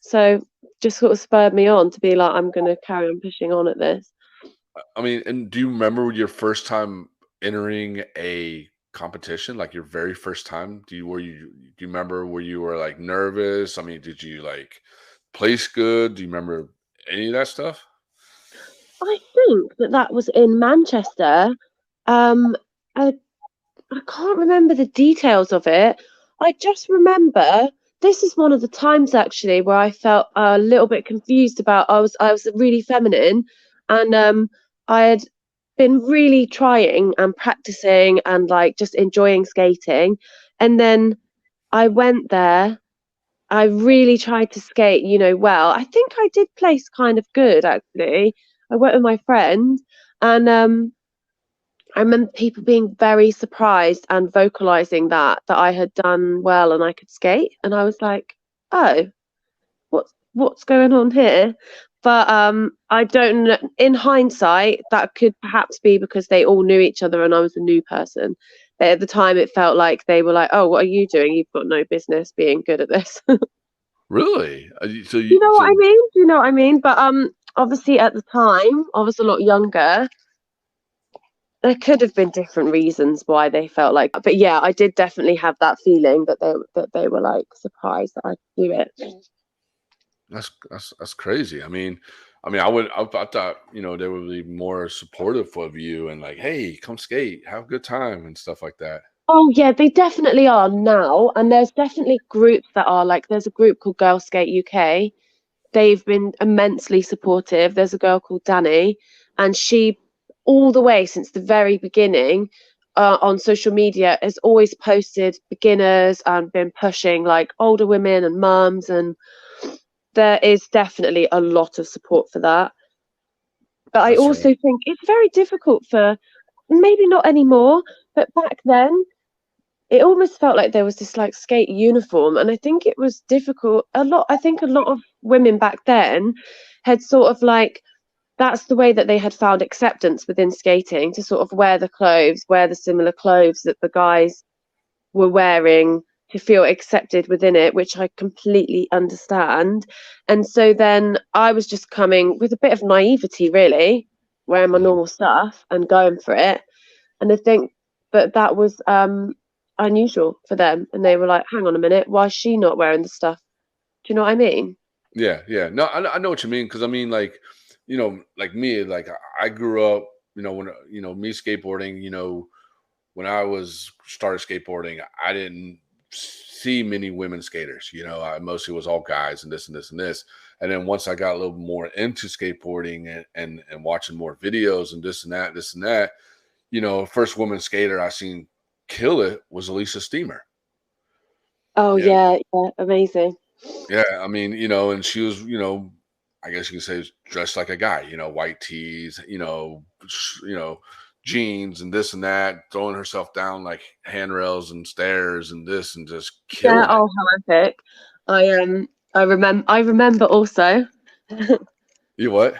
so just sort of spurred me on to be like, I'm gonna carry on pushing on at this. I mean, and do you remember your first time entering a competition, like your very first time? Do you remember where you were like nervous? I mean, did you like place good? Do you remember any of that stuff? I think that was in Manchester. Um, I I can't remember the details of it. I just remember this is one of the times actually where I felt a little bit confused about I was really feminine, and I had been really trying and practicing and like just enjoying skating, and then I went there. I really tried to skate, well. I think I did place kind of good actually. I went with my friend, and I remember people being very surprised and vocalizing that I had done well and I could skate, and I was like, "Oh, what's going on here?" But I don't know. In hindsight, that could perhaps be because they all knew each other and I was a new person. But at the time, it felt like they were like, "Oh, what are you doing? You've got no business being good at this." Really? You know what I mean? Do you know what I mean? But obviously at the time, I was a lot younger. There could have been different reasons why they felt like, but yeah, I did definitely have that feeling that they were like surprised that I could do it. That's crazy. I thought they would be more supportive of you and like, hey, come skate, have a good time and stuff like that. Oh yeah, they definitely are now, and there's definitely groups that are like. There's a group called Girl Skate UK. They've been immensely supportive. There's a girl called Danny, and she, all the way since the very beginning, on social media, has always posted beginners and been pushing like older women and mums, and there is definitely a lot of support for that. But I That's right. also think it's very difficult for maybe not anymore, but back then it almost felt like there was this like skate uniform, and I think it was difficult. I think a lot of women back then had sort of like, that's the way that they had found acceptance within skating, to sort of wear the similar clothes that the guys were wearing, to feel accepted within it, which I completely understand. And so then I was just coming with a bit of naivety, really, wearing my Mhm. normal stuff and going for it. And I think that was unusual for them. And they were like, hang on a minute, why is she not wearing the stuff? Do you know what I mean? Yeah, yeah. No, I know what you mean, because I mean, like, like me, like I grew up, when me skateboarding, when I was started skateboarding, I didn't see many women skaters. I mostly was all guys and this and this and this. And then once I got a little more into skateboarding and watching more videos and this and that, first woman skater I seen kill it was Elisa Steamer. Oh Yeah, yeah, yeah, amazing. yeah. I mean, and she was, I guess you could say dressed like a guy. White tees, jeans and this and that, throwing herself down like handrails and stairs and this and just Yeah, killing it. oh how epic. I remember also. You what?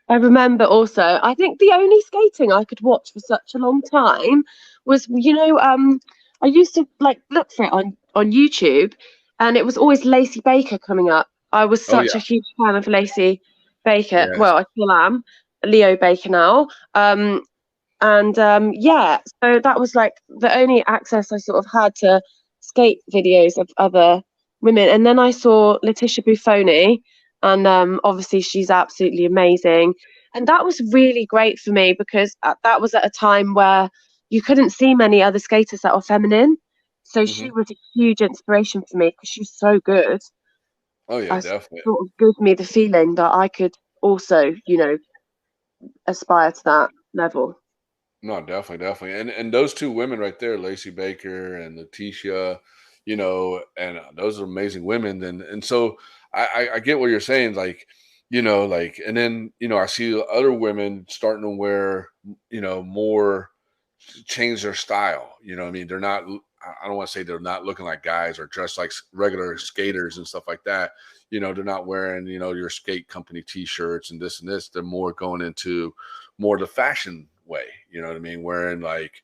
I remember also, I think the only skating I could watch for such a long time was, I used to like look for it on YouTube, and it was always Lacey Baker coming up. I was Oh such a yeah, huge fan of Lacey Baker. yes. Well, I still am. Leo Baker now. And yeah, so that was like the only access I sort of had to skate videos of other women. And then I saw Letitia Buffoni, and obviously she's absolutely amazing. And that was really great for me because that was at a time where you couldn't see many other skaters that were feminine. So she Hmm. was a huge inspiration for me because she was so good. Oh yeah, I definitely. sort of gave me the feeling that I could also, aspire to that level. No, definitely, definitely. And those two women right there, Lacey Baker and Letitia, and those are amazing women. And so I get what you're saying, like, like, and then I see other women starting to wear, more, change their style. What I mean, they're not. I don't want to say they're not looking like guys or dressed like regular skaters and stuff like that. They're not wearing your skate company T-shirts and this and this. They're more going into more the fashion way. You know what I mean? Wearing like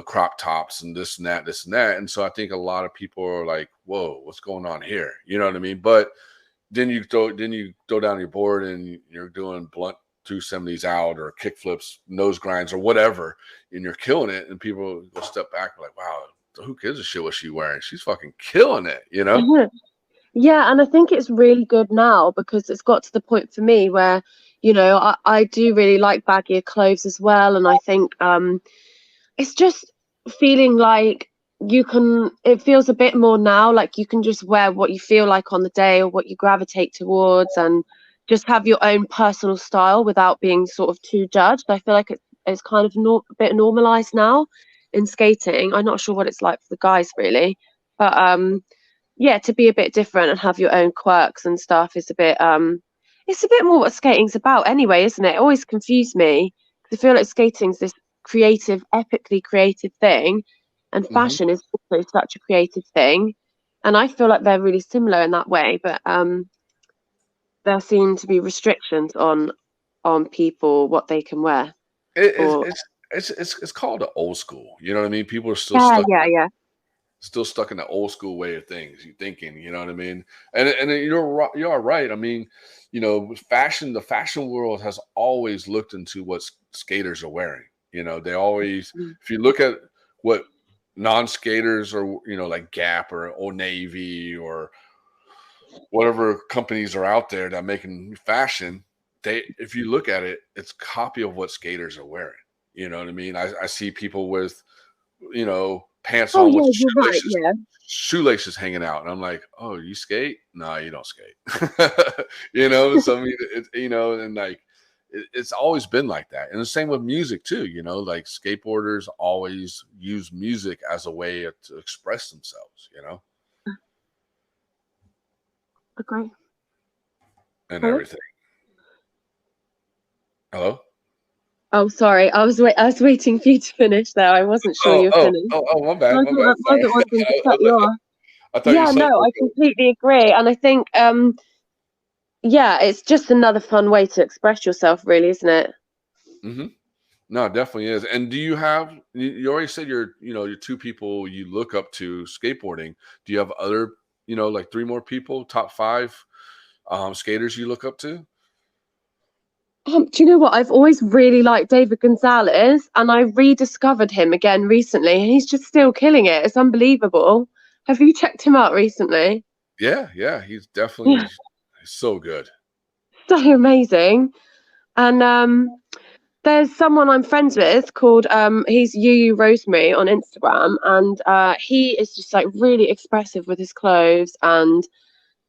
crop tops and this and that. And so I think a lot of people are like, "Whoa, what's going on here?" You know what I mean? But then you throw down your board and you're doing blunt 270s out or kick flips, nose grinds or whatever, and you're killing it. And people will step back and like, wow, who gives a shit what she's wearing? She's fucking killing it. Yeah, and I think it's really good now because it's got to the point for me where, I do really like baggier clothes as well. And I think it's just feeling like it feels a bit more now like you can just wear what you feel like on the day or what you gravitate towards, and just have your own personal style without being sort of too judged. I feel like it's kind of a bit normalized now in skating. I'm not sure what it's like for the guys really, but yeah, to be a bit different and have your own quirks and stuff is a bit it's a bit more what skating's about anyway, isn't it? It always confused me because I feel like skating's this creative, epically creative thing, and Hmm. fashion is also such a creative thing. And I feel like they're really similar in that way, but there seem to be restrictions on people what they can wear. It, it's Or it's it's called the old school. You know what I mean? People are still yeah, stuck yeah, yeah. in the old school way of things. You thinking, you know what I mean? And you are right. I mean, fashion. The fashion world has always looked into what skaters are wearing. They always, Mm. if you look at what non-skaters or like Gap or Old Navy or whatever companies are out there that are making fashion, if you look at it, it's a copy of what skaters are wearing. You know what I mean? I see people with pants Oh on with yeah, you're right. Yeah. shoelaces hanging out, and I'm like, oh, you skate? No, you don't skate. So I mean, and like it's always been like that, and the same with music too. Like skateboarders always use music as a way to express themselves. Agree. And Hello? everything. Hello. Oh, sorry. I was waiting for you to finish there. I wasn't sure you were finished. My bad, my bad. I Sorry. wasn't wanting to cut I, you off. I thought you Yeah, said no, I completely agree. And I think, yeah, it's just another fun way to express yourself, really, isn't it? hmm No, it definitely is. And do you have? You already said your two people you look up to skateboarding. Do you have other, like three more people, top five skaters you look up to? Do you know what? I've always really liked David Gonzalez, and I rediscovered him again recently, and he's just still killing it. It's unbelievable. Have you checked him out recently? Yeah, yeah, he's Yeah, definitely so good. so amazing. And there's someone I'm friends with called he's Yu Rosemary on Instagram, and he is just like really expressive with his clothes and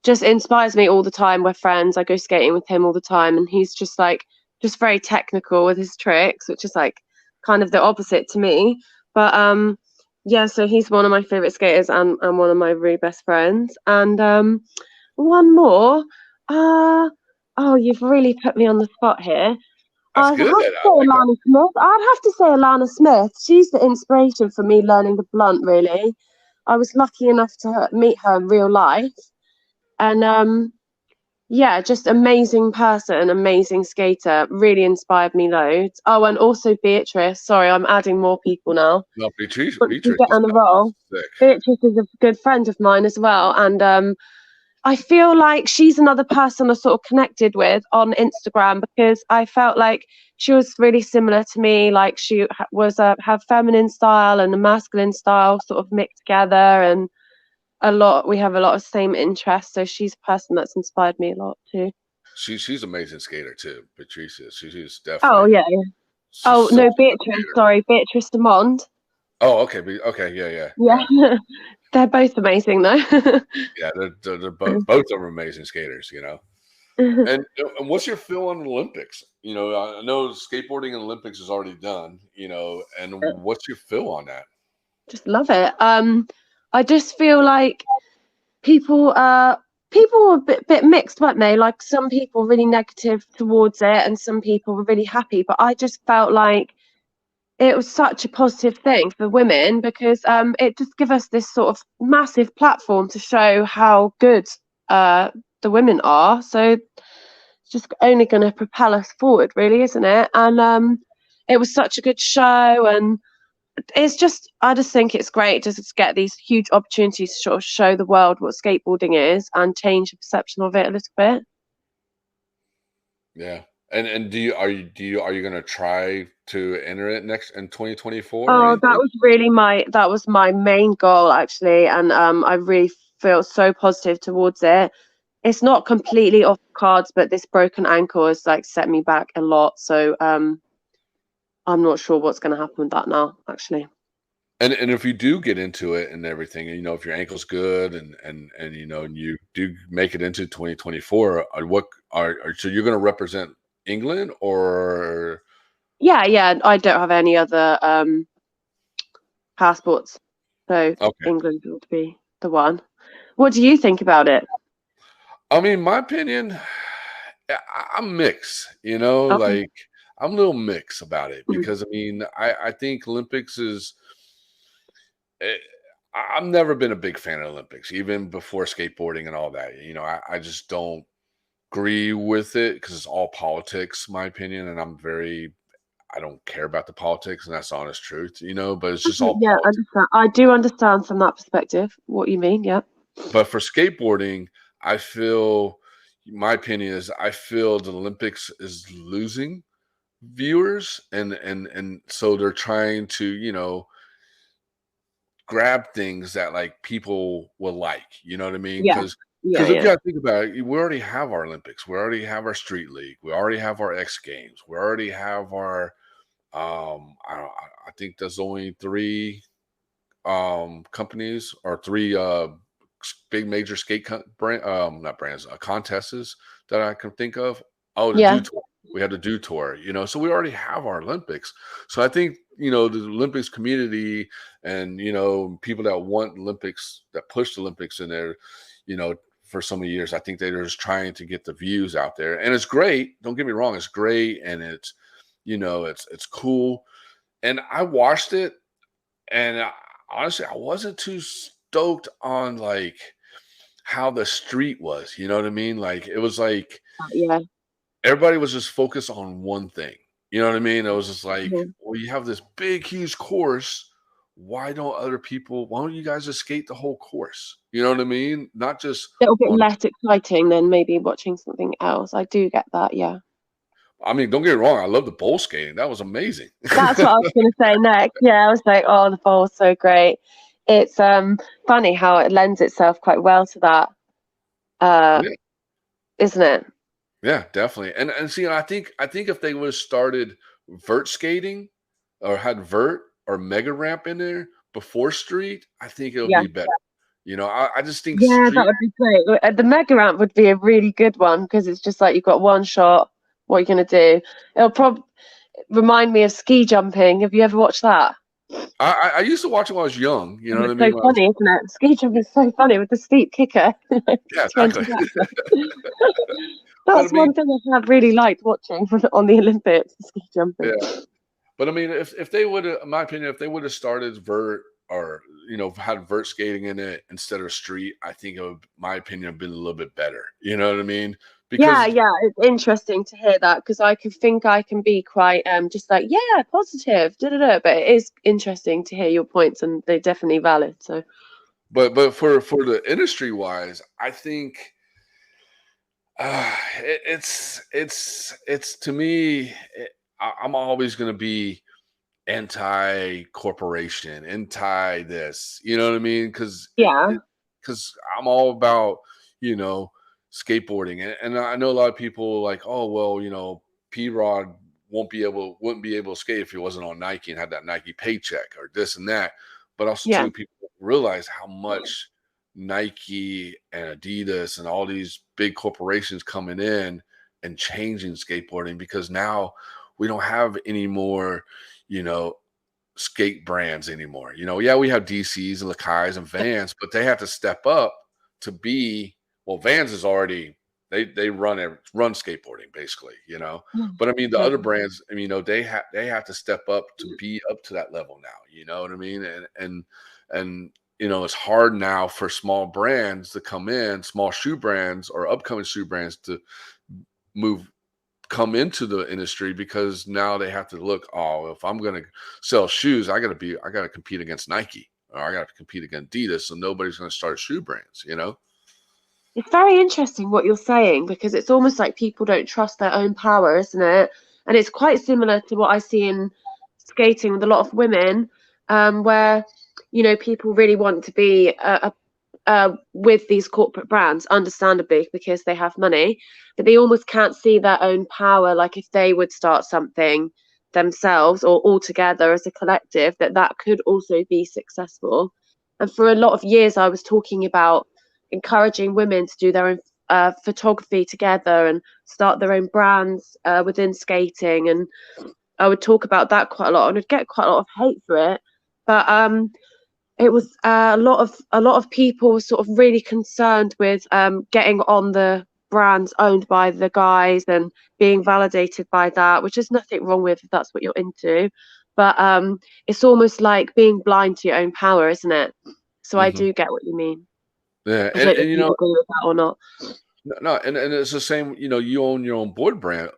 just inspires me all the time. We're friends. I go skating with him all the time, and he's just like just very technical with his tricks, which is like kind of the opposite to me. But yeah, so he's one of my favorite skaters and one of my really best friends. And one more. Uh oh, you've really put me on the spot here. That's I'd have good. to I say like that. Alana Smith. I'd have to say Alana Smith. She's the inspiration for me learning the blunt, really. I was lucky enough to meet her in real life. And yeah, just amazing person, amazing skater, really inspired me loads. Oh, and also Beatrice. Sorry, I'm adding more people now. No, Once we Beatrice get is on the roll. sick. Beatrice is a good friend of mine as well. And I feel like she's another person I sort of connected with on Instagram because I felt like she was really similar to me. Like she was her feminine style and a masculine style sort of mixed together, and we have a lot of same interests. So she's a person that's inspired me a lot too. She's an amazing skater too. Patrice is. She's Oh definitely yeah, yeah. she's Oh such no, a good Beatrice. skater. Sorry, Beatrice Demond. Oh, okay, okay, yeah, yeah, yeah, Yeah, they're both amazing though. yeah. They're both of them are amazing skaters. And what's your feel on the Olympics? I know skateboarding in the Olympics is already done. And what's your feel on that? Just love it. I just feel like people people were a bit mixed, weren't they? Like some people were really negative towards it and some people were really happy, but I just felt like it was such a positive thing for women because it just give us this sort of massive platform to show how good uh the women are. So it's just only going to propel us forward, really, isn't it? And it was such a good show, and I just think it's great just to get these huge opportunities to sort of show the world what skateboarding is and change the perception of it a little bit. Yeah. And are you going to try to enter it next in 2024 or Oh, anything? that was my main goal actually, and I really feel so positive towards it. It's not completely off the cards, but this broken ankle has like set me back a lot. So I'm not sure what's going to happen with that now, actually. And if you do get into it and everything, and if your ankle's good and and you do make it into 2024, so you're going to represent England or Yeah, yeah. I don't have any other passports, so okay. England would be the one. What do you think about it? I mean, my opinion, I'm mixed, Okay. like I'm a little mixed about it because I mean, I think Olympics is. eh, I've never been a big fan of Olympics, even before skateboarding and all that. I just don't agree with it because it's all politics, my opinion, and I don't care about the politics, and that's the honest truth, but it's just Okay, all yeah, I politics. understand. I do understand from that perspective what you mean. Yeah. But for skateboarding, I feel my opinion is I feel the Olympics is losing viewers and so they're trying to, grab things that like people will like, you know what I mean? Yeah. Yeah. Because if you Yeah. gotta think about it, we already have our Olympics, we already have our street league, we already have our X Games, we already have our I think there's only three companies or three big major brand not brands contests that I can think of. Oh, the Yeah. do tour. We had the do tour, so we already have our Olympics. So I think the Olympics community and people that want Olympics that push the Olympics in there, for so many years, I think they're just trying to get the views out there, and it's great. Don't get me wrong, it's great, and It's cool. And I watched it, and honestly, I wasn't too stoked on like how the street was. You know what I mean? Like it was like Yeah. everybody was just focused on one thing. You know what I mean? It was just like, Mhm. well, you have this big, huge course. Why don't you guys just skate the whole course? You know what I mean? Not just A little bit on, less exciting than maybe watching something else. I do get that, yeah. I mean, don't get me wrong. I love the bowl skating. That was amazing. That's what I was gonna say next. Yeah, I was like, oh, the bowl's so great. It's funny how it lends itself quite well to that, uh, Yeah, isn't it? yeah, definitely. And see, I think if they would have started vert skating or had vert or mega ramp in there before street, I think it would Yeah. be better. I just think Yeah, that street. would be great. The mega ramp would be a really good one because it's just like you've got one shot. What are you gonna do? It'll probably remind me of ski jumping. Have you ever watched that? I used to watch it when I was young. You know what I It's so mean? When I was, funny, isn't it? Ski jumping is so funny with the steep kicker. yeah, 20 exactly. meter. But I That's mean, one thing I have really liked watching on the Olympics, ski jumping. yeah. But I mean, if they would have, in my opinion, if they would have started vert or had vert skating in it instead of street, I think it would, my opinion, have been a little bit better. You know what I mean? Yeah, Because yeah, it's interesting to hear that because I could think I can be quite just like, yeah, positive, da da da. But it is interesting to hear your points, and they're definitely valid. So but for the industry wise, I think it's to me, I'm always going to be anti corporation, anti this. You know what I mean? yeah, Because I'm all about you know skateboarding, and I know a lot of people like, oh well, P Rod wouldn't be able to skate if he wasn't on Nike and had that Nike paycheck or this and that. But also yeah, too, people don't realize how much Nike and Adidas and all these big corporations coming in and changing skateboarding because now we don't have any more, you know, skate brands anymore. Yeah, we have DCs and Lakais and Vans, but they have to step up to be well. Vans is already they run skateboarding basically. But I mean the yeah, other brands, I mean, they have to step up to be up to that level now. You know what I mean? And it's hard now for small brands to come in, small shoe brands or upcoming shoe brands to move come into the industry because now they have to look, oh, if I'm going to sell shoes, I got to compete against Nike or I got to compete against Adidas. So nobody's going to start shoe brands. It's very interesting what you're saying because it's almost like people don't trust their own power, isn't it? And it's quite similar to what I see in skating with a lot of women, where people really want to be with these corporate brands, understandably, because they have money, but they almost can't see their own power. Like if they would start something themselves or all together as a collective, that could also be successful. And for a lot of years, I was talking about encouraging women to do their own photography together and start their own brands within skating. And I would talk about that quite a lot, and I'd get quite a lot of hate for it. But it was a lot of people were sort of really concerned with getting on the brands owned by the guys and being validated by that, which is nothing wrong with if that's what you're into. But it's almost like being blind to your own power, isn't it? So I Hmm. do get what you mean. Yeah. I And, don't know and if you you know, agree with that or not. no, and it's the same, you own your own board brand,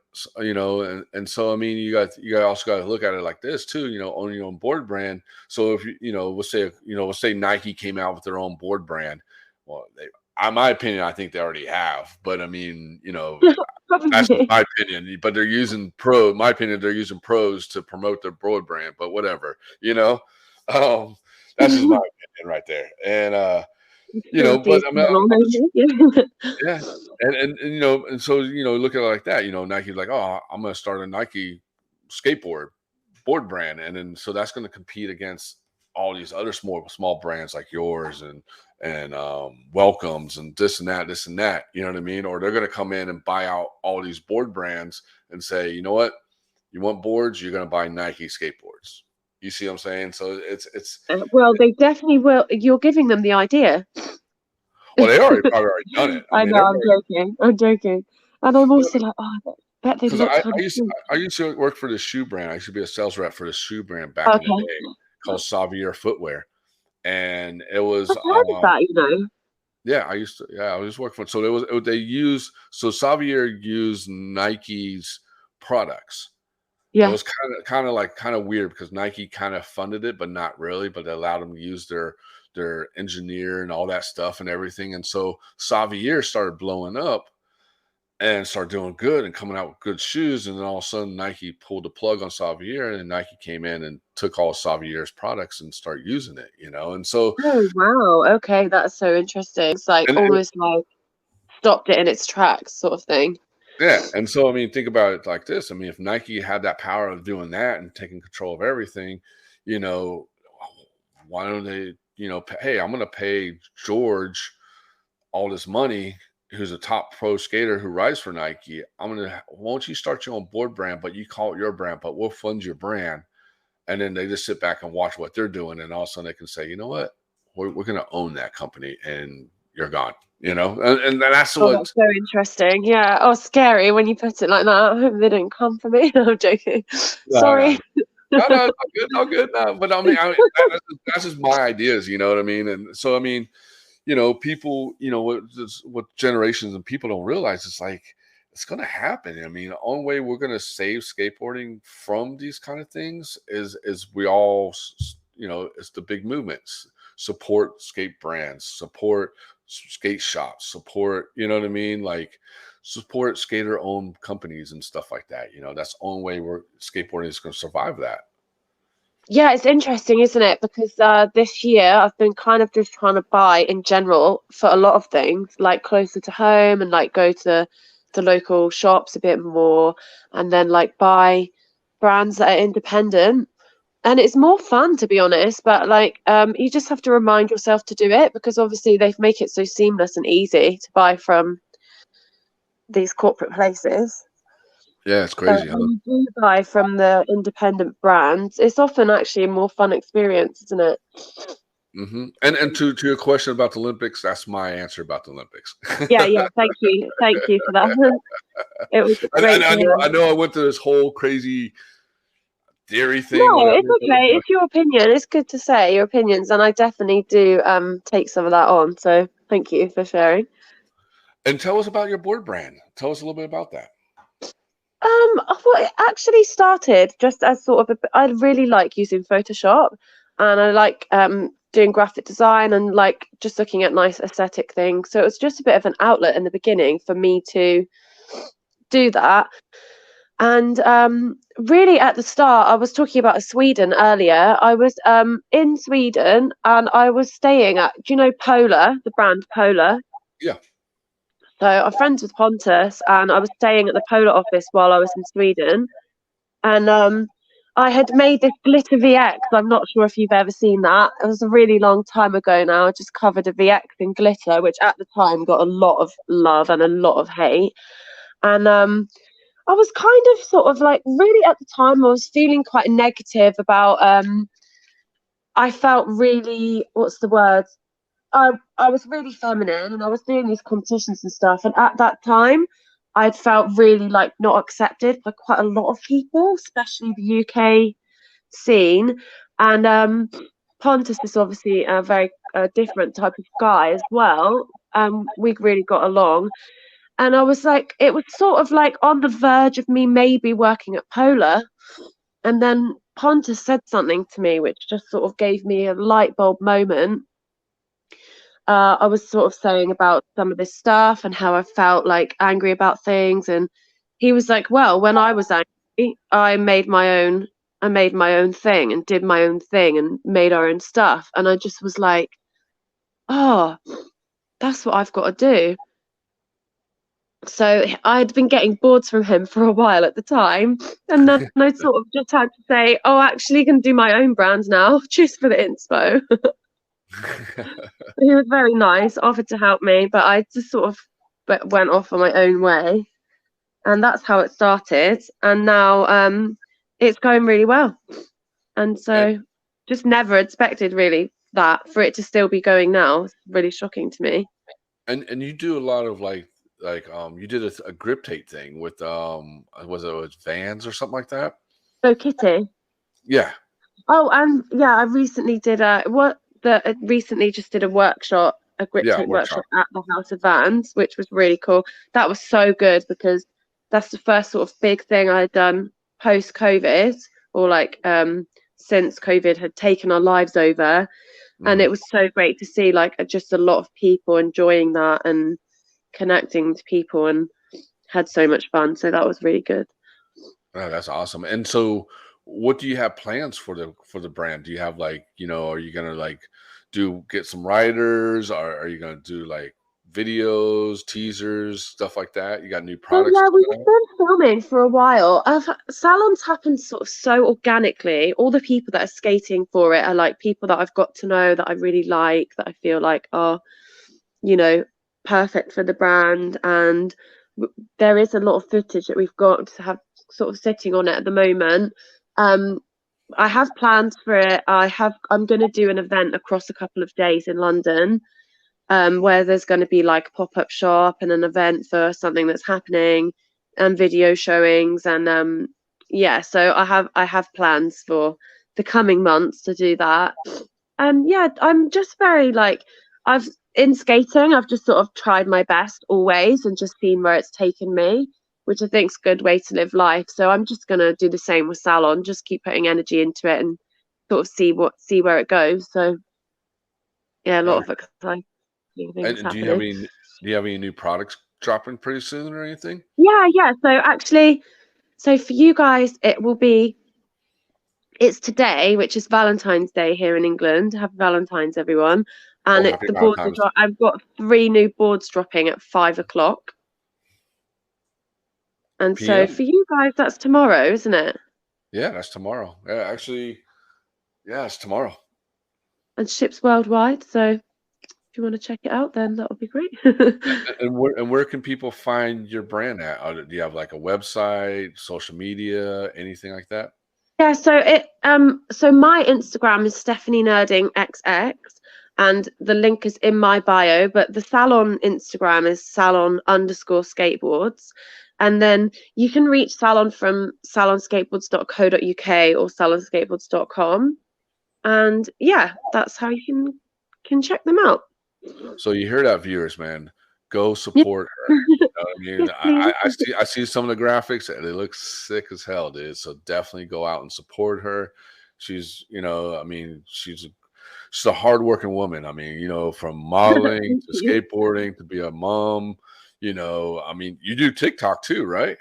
and so I mean you got also got to look at it like this too, owning your own board brand. So if let's say Nike came out with their own board brand, well, in my opinion, I think they already have, but I mean, that's just Probably. my opinion. But my opinion, they're using pros to promote their board brand, but whatever. Um, that's just my opinion right there. And Still but I decent mean, along, I'm just maybe. yeah, and so look at it like that. Nike's like, oh, I'm going to start a Nike skateboard board brand, and then so that's going to compete against all these other small brands like yours and Welcomes and this and that, this and that. You know what I mean? Or they're going to come in and buy out all these board brands and say, you know what, you want boards, you're going to buy Nike skateboards. You see what I'm saying? So it's Well, they definitely will. You're giving them the idea. well, they already probably already done it. I I mean, know, I'm joking. I'm joking. And I'm also like, oh, Bet they Because look kind of cool. I used to work for the shoe brand. I used to be a sales rep for the shoe brand back in the Okay. day called Savier Footwear, and it was I've heard of that, you know. yeah, I was working for, so they used, so Savier used Nike's products. It Yeah. was kind of weird because Nike kind of funded it, but not really. But they allowed them to use their engineer and all that stuff and everything. And so Savier started blowing up and started doing good and coming out with good shoes. And then all of a sudden, Nike pulled the plug on Savier, and Nike came in and took all of Savier's products and started using it. And so Oh wow. Okay, that's so interesting. It's like and almost like stopped it in its tracks, sort of thing. yeah, and so I mean, think about it like this. I mean, if Nike had that power of doing that and taking control of everything, you know, why don't they, hey, I'm going to pay George all this money, who's a top pro skater who rides for Nike. Won't you start your own board brand, but you call it your brand, but we'll fund your brand. And then they just sit back and watch what they're doing. And all of a sudden they can say, you know what, we're going to own that company and you're gone, and that's Oh, what. that's so interesting. Yeah. Oh, scary when you put it like that. I hope they didn't come for me. No, I'm joking. No, Sorry. no, no, all good, all good. No, but that's just my ideas, you know what I mean? And so, I mean, people, what generations and people don't realize, it's like, it's going to happen. I mean, the only way we're going to save skateboarding from these kind of things is we all, it's the big movements, support skate brands, support skate shops, support, you know what I mean? Like, support skater owned companies and stuff like that. That's the only way skateboarding is going to survive that. Yeah, it's interesting, isn't it? Because this year I've been kind of just trying to buy in general for a lot of things, like closer to home and like go to the local shops a bit more and then like buy brands that are independent. And it's more fun, to be honest, but like you just have to remind yourself to do it because obviously they make it so seamless and easy to buy from these corporate places. Yeah, it's But crazy, huh? when you do buy from the independent brands, it's often actually a more fun experience, isn't it? And to your question about the Olympics, that's my answer about the Olympics. Yeah, yeah. Thank you for that. It was And great to hear. I know I went to this whole crazy theory thing, No, whatever. it's okay. It's your opinion. It's good to say your opinions, and I definitely do take some of that on. So thank you for sharing. And tell us about your board brand. Tell us a little bit about that. I thought it actually started just as sort of I really like using Photoshop, and I like doing graphic design and like just looking at nice aesthetic things. So it was just a bit of an outlet in the beginning for me to do that. And really, at the start, I was talking about Sweden earlier. I was in Sweden and I was staying at, do you know Polar, the brand Polar? Yeah. So I'm friends with Pontus, and I was staying at the Polar office while I was in Sweden. And I had made this glitter VX. I'm not sure if you've ever seen that. It was a really long time ago now. I just covered a VX in glitter, which at the time got a lot of love and a lot of hate. And I was kind of sort of like really at the time I was feeling quite negative about I felt really what's the word? I was really feminine and I was doing these competitions and stuff, and at that time I'd felt really like not accepted by quite a lot of people, especially the UK scene. And Pontus is obviously a very different type of guy as well. We really got along. And I was like, it was sort of like on the verge of me maybe working at Polar. And then Pontus said something to me, which just sort of gave me a light bulb moment. I was sort of saying about some of this stuff and how I felt like angry about things. And he was like, well, when I was angry, I made my own thing and did my own thing and made our own stuff. And I just was like, oh, that's what I've got to do. So I'd been getting boards from him for a while at the time, and then I sort of just had to say, "Oh, actually, I can do my own brand now." Cheers for the inspo. He was very nice, offered to help me, but I just sort of went off on my own way, and that's how it started. And now it's going really well, and and, so just never expected really that for it to still be going now. It's really shocking to me. and you do a lot of like like you did a grip tape thing with was Vans or something like that? So Kitty. Yeah, Oh, and yeah, I recently did recently just did a workshop, a grip yeah, tape workshop workshop. at the House of Vans, which was really cool. That was so good because that's the first sort of big thing I'd done post COVID, or like since COVID had taken our lives over. And Hmm. it was so great to see like just a lot of people enjoying that and connecting to people, and had so much fun. So that was really good. Oh, that's awesome. And so, what do you have plans for the brand? Do you have like, are you gonna like get some writers, or are you gonna do like videos, teasers, stuff like that? You got new So products yeah, we've coming out? been filming for a while. Salons happen sort of so organically. All the people that are skating for it are like people that I've got to know, that I really like, that I feel like are, you know, perfect for the brand. And there is a lot of footage that we've got to have sort of sitting on it at the moment. Um, I have plans for it. I'm going to do an event across a couple of days in London, where there's going to be like a pop-up shop and an event for something that's happening, and video showings, and yeah, so I have plans for the coming months to do that. And yeah, I'm just very like, I've in skating, I've just sort of tried my best always and just seen where it's taken me, which I think is a good way to live life. So I'm just gonna do the same with salon, just keep putting energy into it and sort of see where it goes. So yeah, a lot Oh, of exciting things and happening. do you have any new products dropping pretty soon or anything? Yeah, yeah. So actually, so for you guys, it's today, which is Valentine's Day here in England. Happy Valentine's, everyone. Oh, And happy the boards Valentine's. I've got 3 new boards dropping at 5 o'clock. And so PM. for you guys, that's tomorrow, isn't it? Yeah, that's tomorrow. Yeah, actually, yeah, it's tomorrow. And ships worldwide. So if you want to check it out, then that would be great. And where can people find your brand at? Do you have like a website, social media, anything like that? Yeah, so my Instagram is Stefani Nurding XX, and the link is in my bio, but the salon Instagram is salon_skateboards. And then you can reach Salon from salonskateboards.co.uk or salonskateboards.com. And yeah, that's how you can check them out. So you hear that, viewers, man. Go Yeah. support her. I mean, Yes, please. I see some of the graphics and they look sick as hell, dude. So definitely go out and support her. She's, I mean, she's a hardworking woman. I mean, from modeling Thank to you. skateboarding to be a mom. I mean, you do TikTok too, right?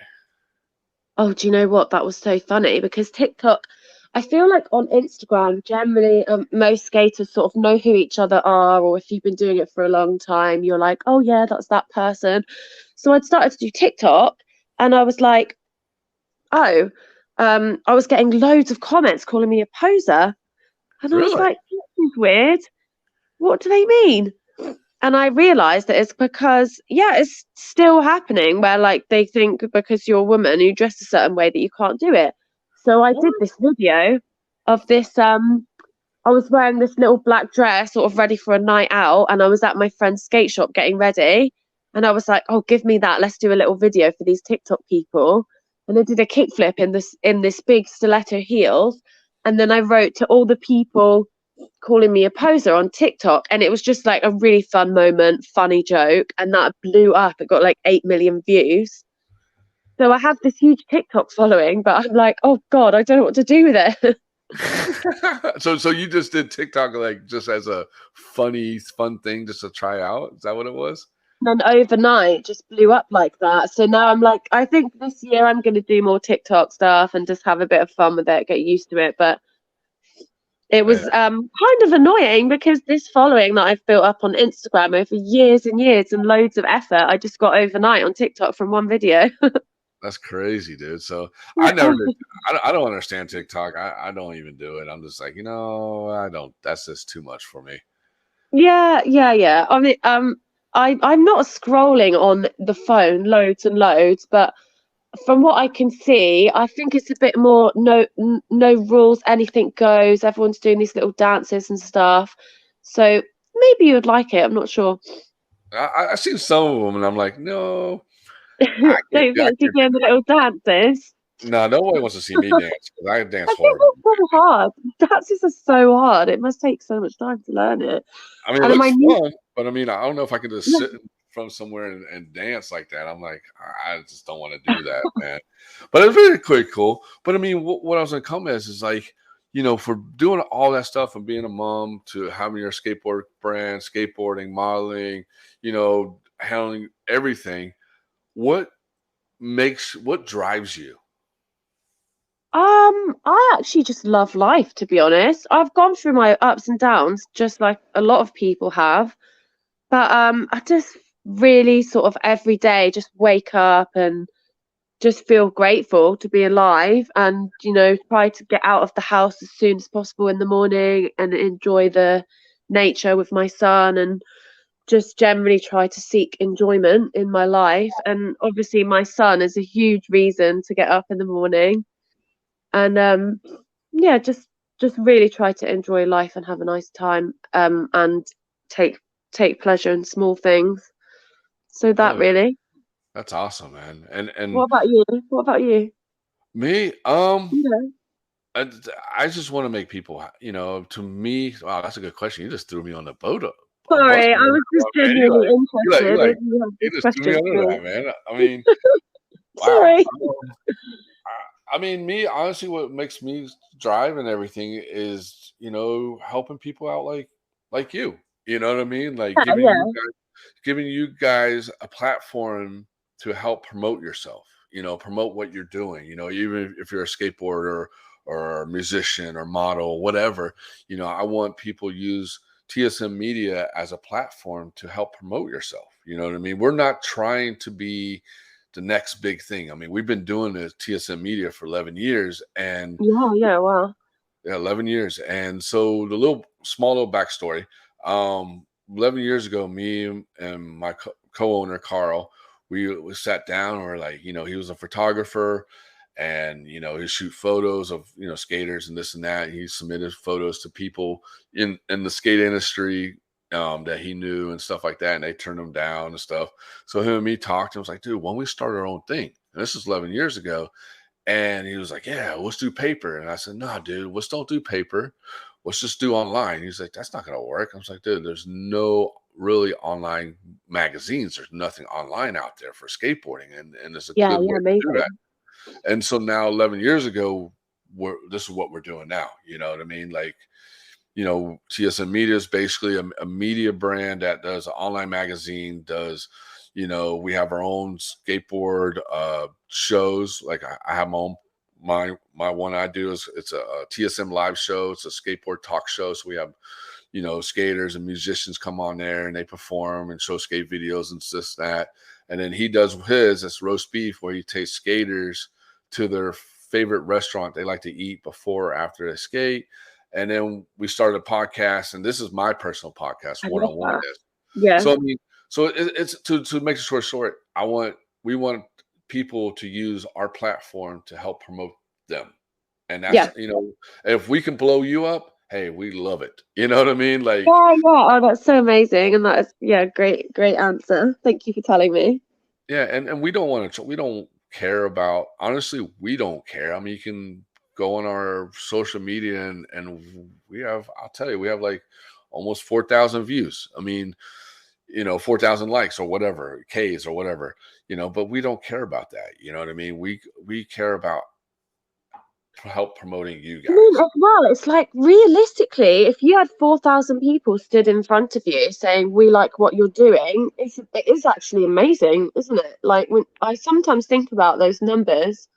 Oh, do you know what? That was so funny because TikTok, I feel like on Instagram, generally, most skaters sort of know who each other are, or if you've been doing it for a long time, you're like, oh, yeah, that's that person. So I'd started to do TikTok, and I was like, oh, I was getting loads of comments calling me a poser. And I was Really? like, this is weird. What do they mean? And I realized that it's because, yeah, it's still happening where like they think because you're a woman, you dress a certain way, that you can't do it. So I did What? this video of this. I was wearing this little black dress, sort of ready for a night out, and I was at my friend's skate shop getting ready. And I was like, "Oh, give me that. Let's do a little video for these TikTok people." And I did a kickflip in this big stiletto heels, and then I wrote to all the people calling me a poser on TikTok, and it was just like a really fun moment, funny joke, and that blew up. It got like 8 million views. So I have this huge TikTok following, but I'm like, oh God, I don't know what to do with it. So you just did TikTok like just as a fun thing just to try out? Is that what it was? And then overnight just blew up like that. So now I'm like, I think this year I'm going to do more TikTok stuff and just have a bit of fun with it, get used to it. But it Man, was kind of annoying because this following that I've built up on Instagram over years and years and loads of effort, I just got overnight on TikTok from one video. that's crazy, dude. So I never did. I don't understand TikTok. I don't even do it. I'm just like, I don't. That's just too much for me. Yeah, yeah, yeah. I mean, I'm not scrolling on the phone loads and loads, but from what I can see, I think it's a bit more no rules, anything goes. Everyone's doing these little dances and stuff. So maybe you would like it. I'm not sure. I seen some of them, and I'm like, no, I can't. Don't fancy doing the little dances? No, nobody wants to see me dance because I dance I think horrible. that's so hard. Dances are so hard. It must take so much time to learn it. I mean, it And then my looks niece, fun, but I mean, I don't know if I can just yeah. sit from somewhere and dance like that. I'm like, I just don't want to do that, man. But it's really quite cool. But I mean, what I was gonna come as is like, for doing all that stuff and being a mom to having your skateboard brand, skateboarding, modeling, handling everything. What what drives you? I actually just love life, to be honest. I've gone through my ups and downs, just like a lot of people have. But I just really sort of every day just wake up and just feel grateful to be alive, and try to get out of the house as soon as possible in the morning and enjoy the nature with my son, and just generally try to seek enjoyment in my life. And obviously my son is a huge reason to get up in the morning. And yeah, just really try to enjoy life and have a nice time, and take take pleasure in small things. So that Oh, really. that's awesome, man. And What about you? What about you? me, Yeah. I, I just want to make people, to me. Wow, that's a good question. You just threw me on the boat, a bus, Sorry, I on was just that, man. genuinely You interested like, if you have you this just threw me question for under me. that, man. I mean, wow. Sorry. I mean, me honestly, what makes me drive and everything is, helping people out like you. You know what I mean? Like Yeah, yeah, giving you guys a platform to help promote yourself, promote what you're doing, even if you're a skateboarder or a musician or model, whatever, I want people to use TSM media as a platform to help promote yourself. You know what I mean? We're not trying to be the next big thing. I mean, we've been doing this TSM media for 11 years and yeah, yeah. Wow. yeah, 11 years. And so the small little backstory, 11 years ago, me and my co-owner, Carl, we sat down and we're like, he was a photographer and, he'd shoot photos of, skaters and this and that. He submitted photos to people in the skate industry that he knew and stuff like that. And they turned them down and stuff. So him and me talked and was like, dude, why don't we start our own thing? And this is 11 years ago. And he was like, yeah, let's do paper. And I said, no, dude, let's don't do paper. Let's just do online. He's like, that's not going to work. I was like, dude, there's no really online magazines. There's nothing online out there for skateboarding. And it's a Yeah, good way yeah, to do that. amazing. And so now 11 years ago, this is what we're doing now. You know what I mean? Like, TSM Media is basically a media brand that does an online magazine, does, we have our own skateboard shows. Like I have my one I do is it's a TSM live show. It's a skateboard talk show. So we have, skaters and musicians come on there and they perform and show skate videos and this, that. And then he does his, it's roast beef, where he takes skaters to their favorite restaurant they like to eat before or after they skate. And then we started a podcast, and this is my personal podcast, I one love on one that. is. Yeah, So I mean, so it's to make it short. We want people to use our platform to help promote them, and that's yeah, if we can blow you up, hey, we love it. You know what I mean? Like, yeah, yeah. Oh, that's so amazing, and that is, yeah, great, great answer. Thank you for telling me. yeah, and we don't want to. We don't care about. Honestly, we don't care. I mean, you can go on our social media and we have. I'll tell you, we have like almost 4,000 views. I mean, 4,000 likes or whatever, Ks or whatever. But we don't care about that. You know what I mean? We care about help promoting you I mean, guys. as well, it's like realistically, if you had 4,000 people stood in front of you saying, "We like what you're doing," it is actually amazing, isn't it? Like when I sometimes think about those numbers,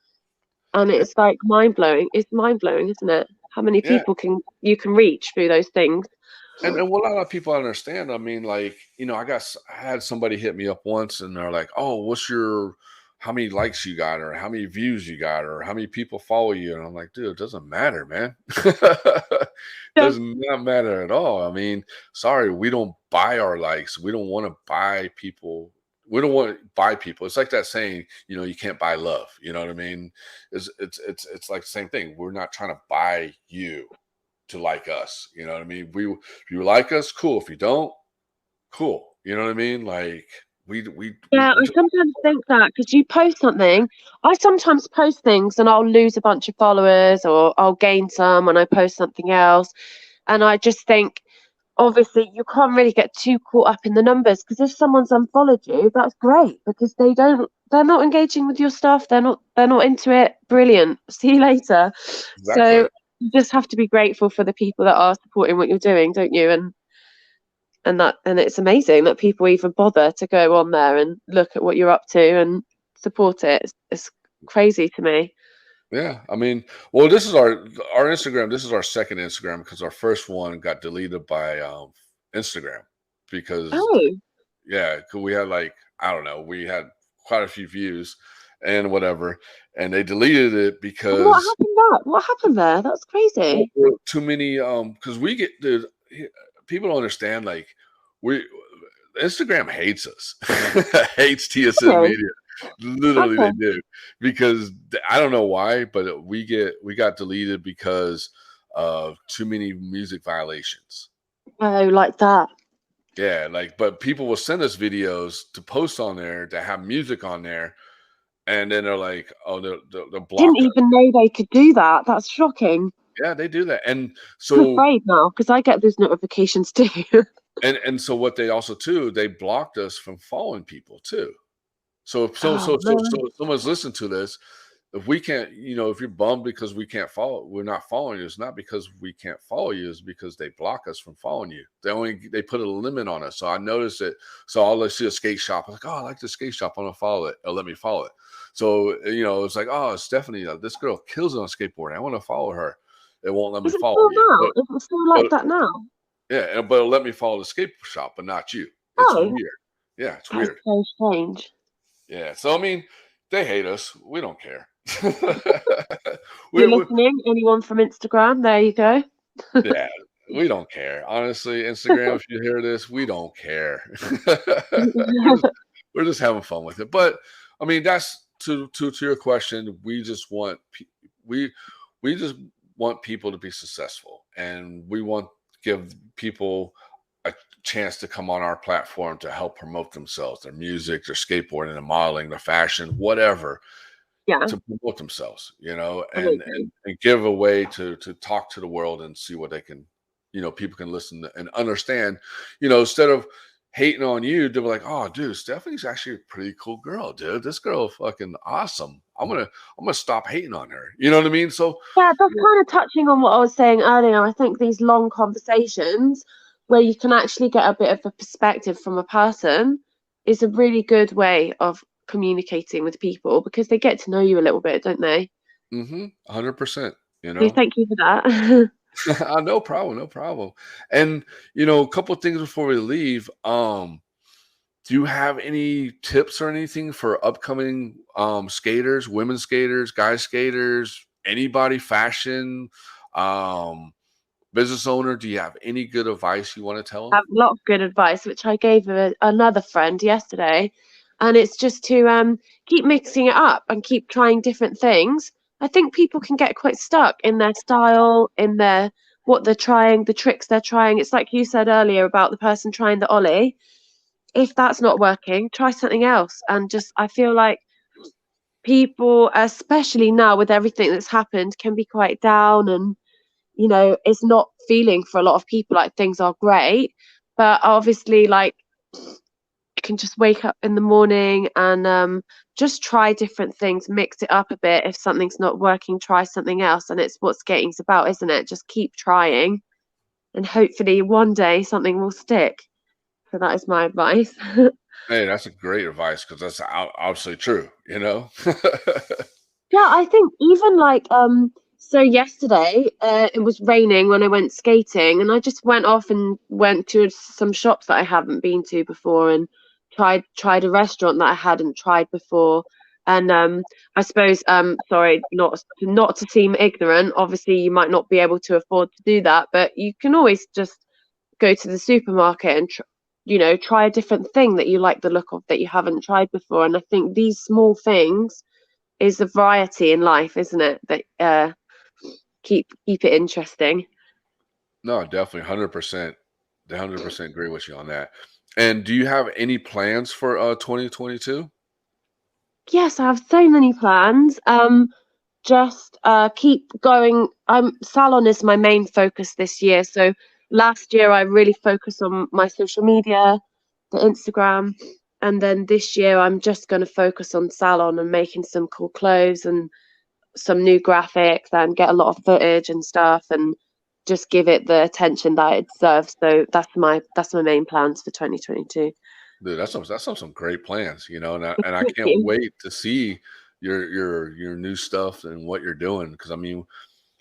and And, it's like mind blowing. It's mind blowing, isn't it? How many yeah, people you can reach through those things? and what a lot of people understand. I mean, like, I had somebody hit me up once, and they're like, "Oh, how many likes you got, or how many views you got, or how many people follow you?" And I'm like, dude, it doesn't matter, man. Yeah, Does not matter at all. I mean, sorry, we don't buy our likes. We don't want to buy people. We don't want to buy people. It's like that saying, you can't buy love. You know what I mean? It's like the same thing. We're not trying to buy you to like us. You know what I mean? If you like us, cool. If you don't, cool. You know what I mean? Like Yeah, we I just sometimes think that because you post something, I sometimes post things and I'll lose a bunch of followers or I'll gain some when I post something else. And I just think, obviously, you can't really get too caught up in the numbers because if someone's unfollowed you, that's great because they're not engaging with your stuff. They're not into it. Brilliant. See you later. exactly. So you just have to be grateful for the people that are supporting what you're doing, don't you? And it's amazing that people even bother to go on there and look at what you're up to and support it. It's crazy to me. Yeah, I mean, well, this is our Instagram. This is our second Instagram because our first one got deleted by Instagram because Oh, yeah, 'cause we had like I don't know, we had quite a few views and whatever, and they deleted it and what because happened there? What happened there? That's crazy. too many because we get the people don't understand like we Instagram hates us, hates TSN Okay, Media. Literally, they okay. do because I don't know why, but we got deleted because of too many music violations. Oh, like that. Yeah, like, but people will send us videos to post on there to have music on there, and then they're like, "Oh, they'll Didn't block us." even know they could do that. That's shocking. Yeah, they do that, and I'm so afraid now because I get those notifications too. so what they also too they blocked us from following people too. So Oh no. if someone's listening to this, if we can't, if you're bummed because we're not following you, it's not because we can't follow you, it's because they block us from following you. They put a limit on us. So I noticed it. So I'll see a skate shop. I'm like, oh, I like the skate shop. I'm gonna follow it. Or let me follow it. So it's like, oh, Stephanie, this girl kills it on skateboarding. I want to follow her. It won't let me Is it follow still you. now? Is it still But like that now? yeah, but it'll let me follow the skate shop, but not you. It's Oh, weird. Yeah, it's that is weird. so strange. Yeah. So I mean, they hate us. We don't care. You're we listening? Anyone from Instagram? There you go. yeah, we don't care. Honestly, Instagram, if you hear this, we don't care. we're just we're just having fun with it. But I mean, that's to your question. We we just want people to be successful, and we want to give people a chance to come on our platform to help promote themselves, their music, their skateboarding, their modeling, their fashion, whatever Yeah, to promote themselves, and absolutely. give a way to talk to the world and see what they can, people can listen and understand, instead of hating on you, they'll be like, oh, dude, Stephanie's actually a pretty cool girl, dude. This girl fucking awesome. I'm gonna stop hating on her. You know what I mean? So Yeah, that's kind of touching on what I was saying earlier. I think these long conversations where you can actually get a bit of a perspective from a person is a really good way of communicating with people because they get to know you a little bit, don't they? 100%, you So know. thank you for that. No problem, no problem. And a couple of things before we leave. Do you have any tips or anything for upcoming skaters, women skaters, guy skaters, anybody, fashion, um, business owner? Do you have any good advice you want to tell them? Have a lot of good advice, which I gave another friend yesterday, and it's just to keep mixing it up and keep trying different things. I think people can get quite stuck in their style, in their what they're trying, the tricks they're trying. It's like you said earlier about the person trying the ollie. If that's not working, try something else. And just, I feel like people, especially now with everything that's happened, can be quite down and it's not feeling for a lot of people like things are great, but obviously like you can just wake up in the morning and just try different things, mix it up a bit. If something's not working, try something else, and it's what skating's about, isn't it? Just keep trying, and hopefully one day something will stick. So that is my advice. Hey, that's a great advice because that's obviously true, Yeah, I think even like so yesterday it was raining when I went skating and I just went off and went to some shops that I haven't been to before and tried a restaurant that I hadn't tried before. And I suppose sorry, not to seem ignorant, obviously you might not be able to afford to do that, but you can always just go to the supermarket and try a different thing that you like the look of that you haven't tried before. And I think these small things is the variety in life, isn't it? That keep it interesting. No, definitely 100%. 100% agree with you on that. And do you have any plans for 2022? Yes, I have so many plans. Just keep going. Salon is my main focus this year. So last year I really focused on my social media, the Instagram, and then this year I'm just going to focus on salon and making some cool clothes and some new graphics and get a lot of footage and stuff and just give it the attention that it deserves. So that's my main plans for 2022. Dude, that's some great plans, and I Thank can't you. wait to see your new stuff and what you're doing. Because I mean,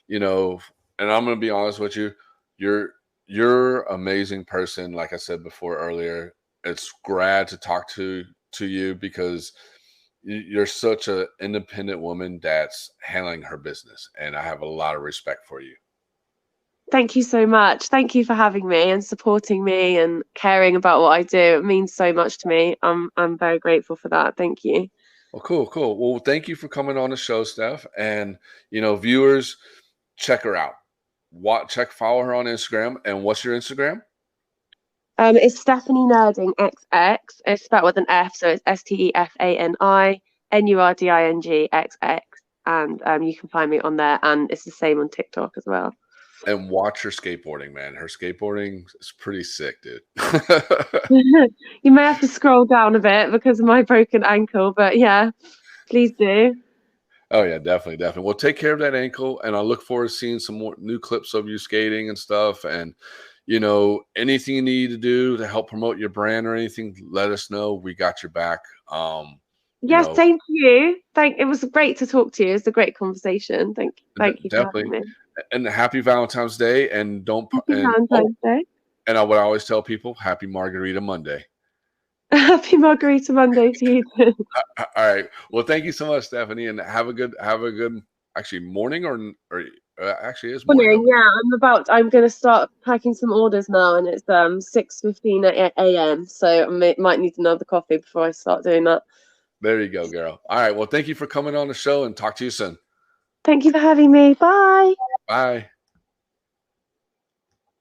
you know, and I'm gonna be honest with you, you're you're amazing person. Like I said before earlier, it's glad to talk to you because you're such a independent woman that's handling her business, and I have a lot of respect for you. Thank you so much. Thank you for having me and supporting me and caring about what I do. It means so much to me. I'm very grateful for that. Thank you. Well, cool, cool. Well, thank you for coming on the show, Steph. And viewers, check her out. Follow her on Instagram. And what's your Instagram? It's Stefani Nurding XX. It's spelled with an F, so it's StefaniniNurdingXX. And you can find me on there, and it's the same on TikTok as well. And watch her skateboarding, man. Her skateboarding is pretty sick, dude. You may have to scroll down a bit because of my broken ankle, but yeah, please do. Oh yeah, definitely, definitely. Well, take care of that ankle, and I look forward to seeing some more new clips of you skating and stuff. And anything you need to do to help promote your brand or anything, let us know. We got your back. You Yes, know, same to you. It was great to talk to you. It's a great conversation. Thank you for having definitely. me. And happy Valentine's Day. And don't Happy and oh, Valentine's Day. and I would always tell people, Happy Margarita Monday. Happy Margarita Monday to you too. All right. Well, thank you so much, Stephanie, and have a good actually morning or actually it is morning Morning, over. yeah, I'm gonna start packing some orders now and it's 6:15 a.m. So I might need another coffee before I start doing that. There you go, girl. All right. Well, thank you for coming on the show and talk to you soon. Thank you for having me. Bye. Bye.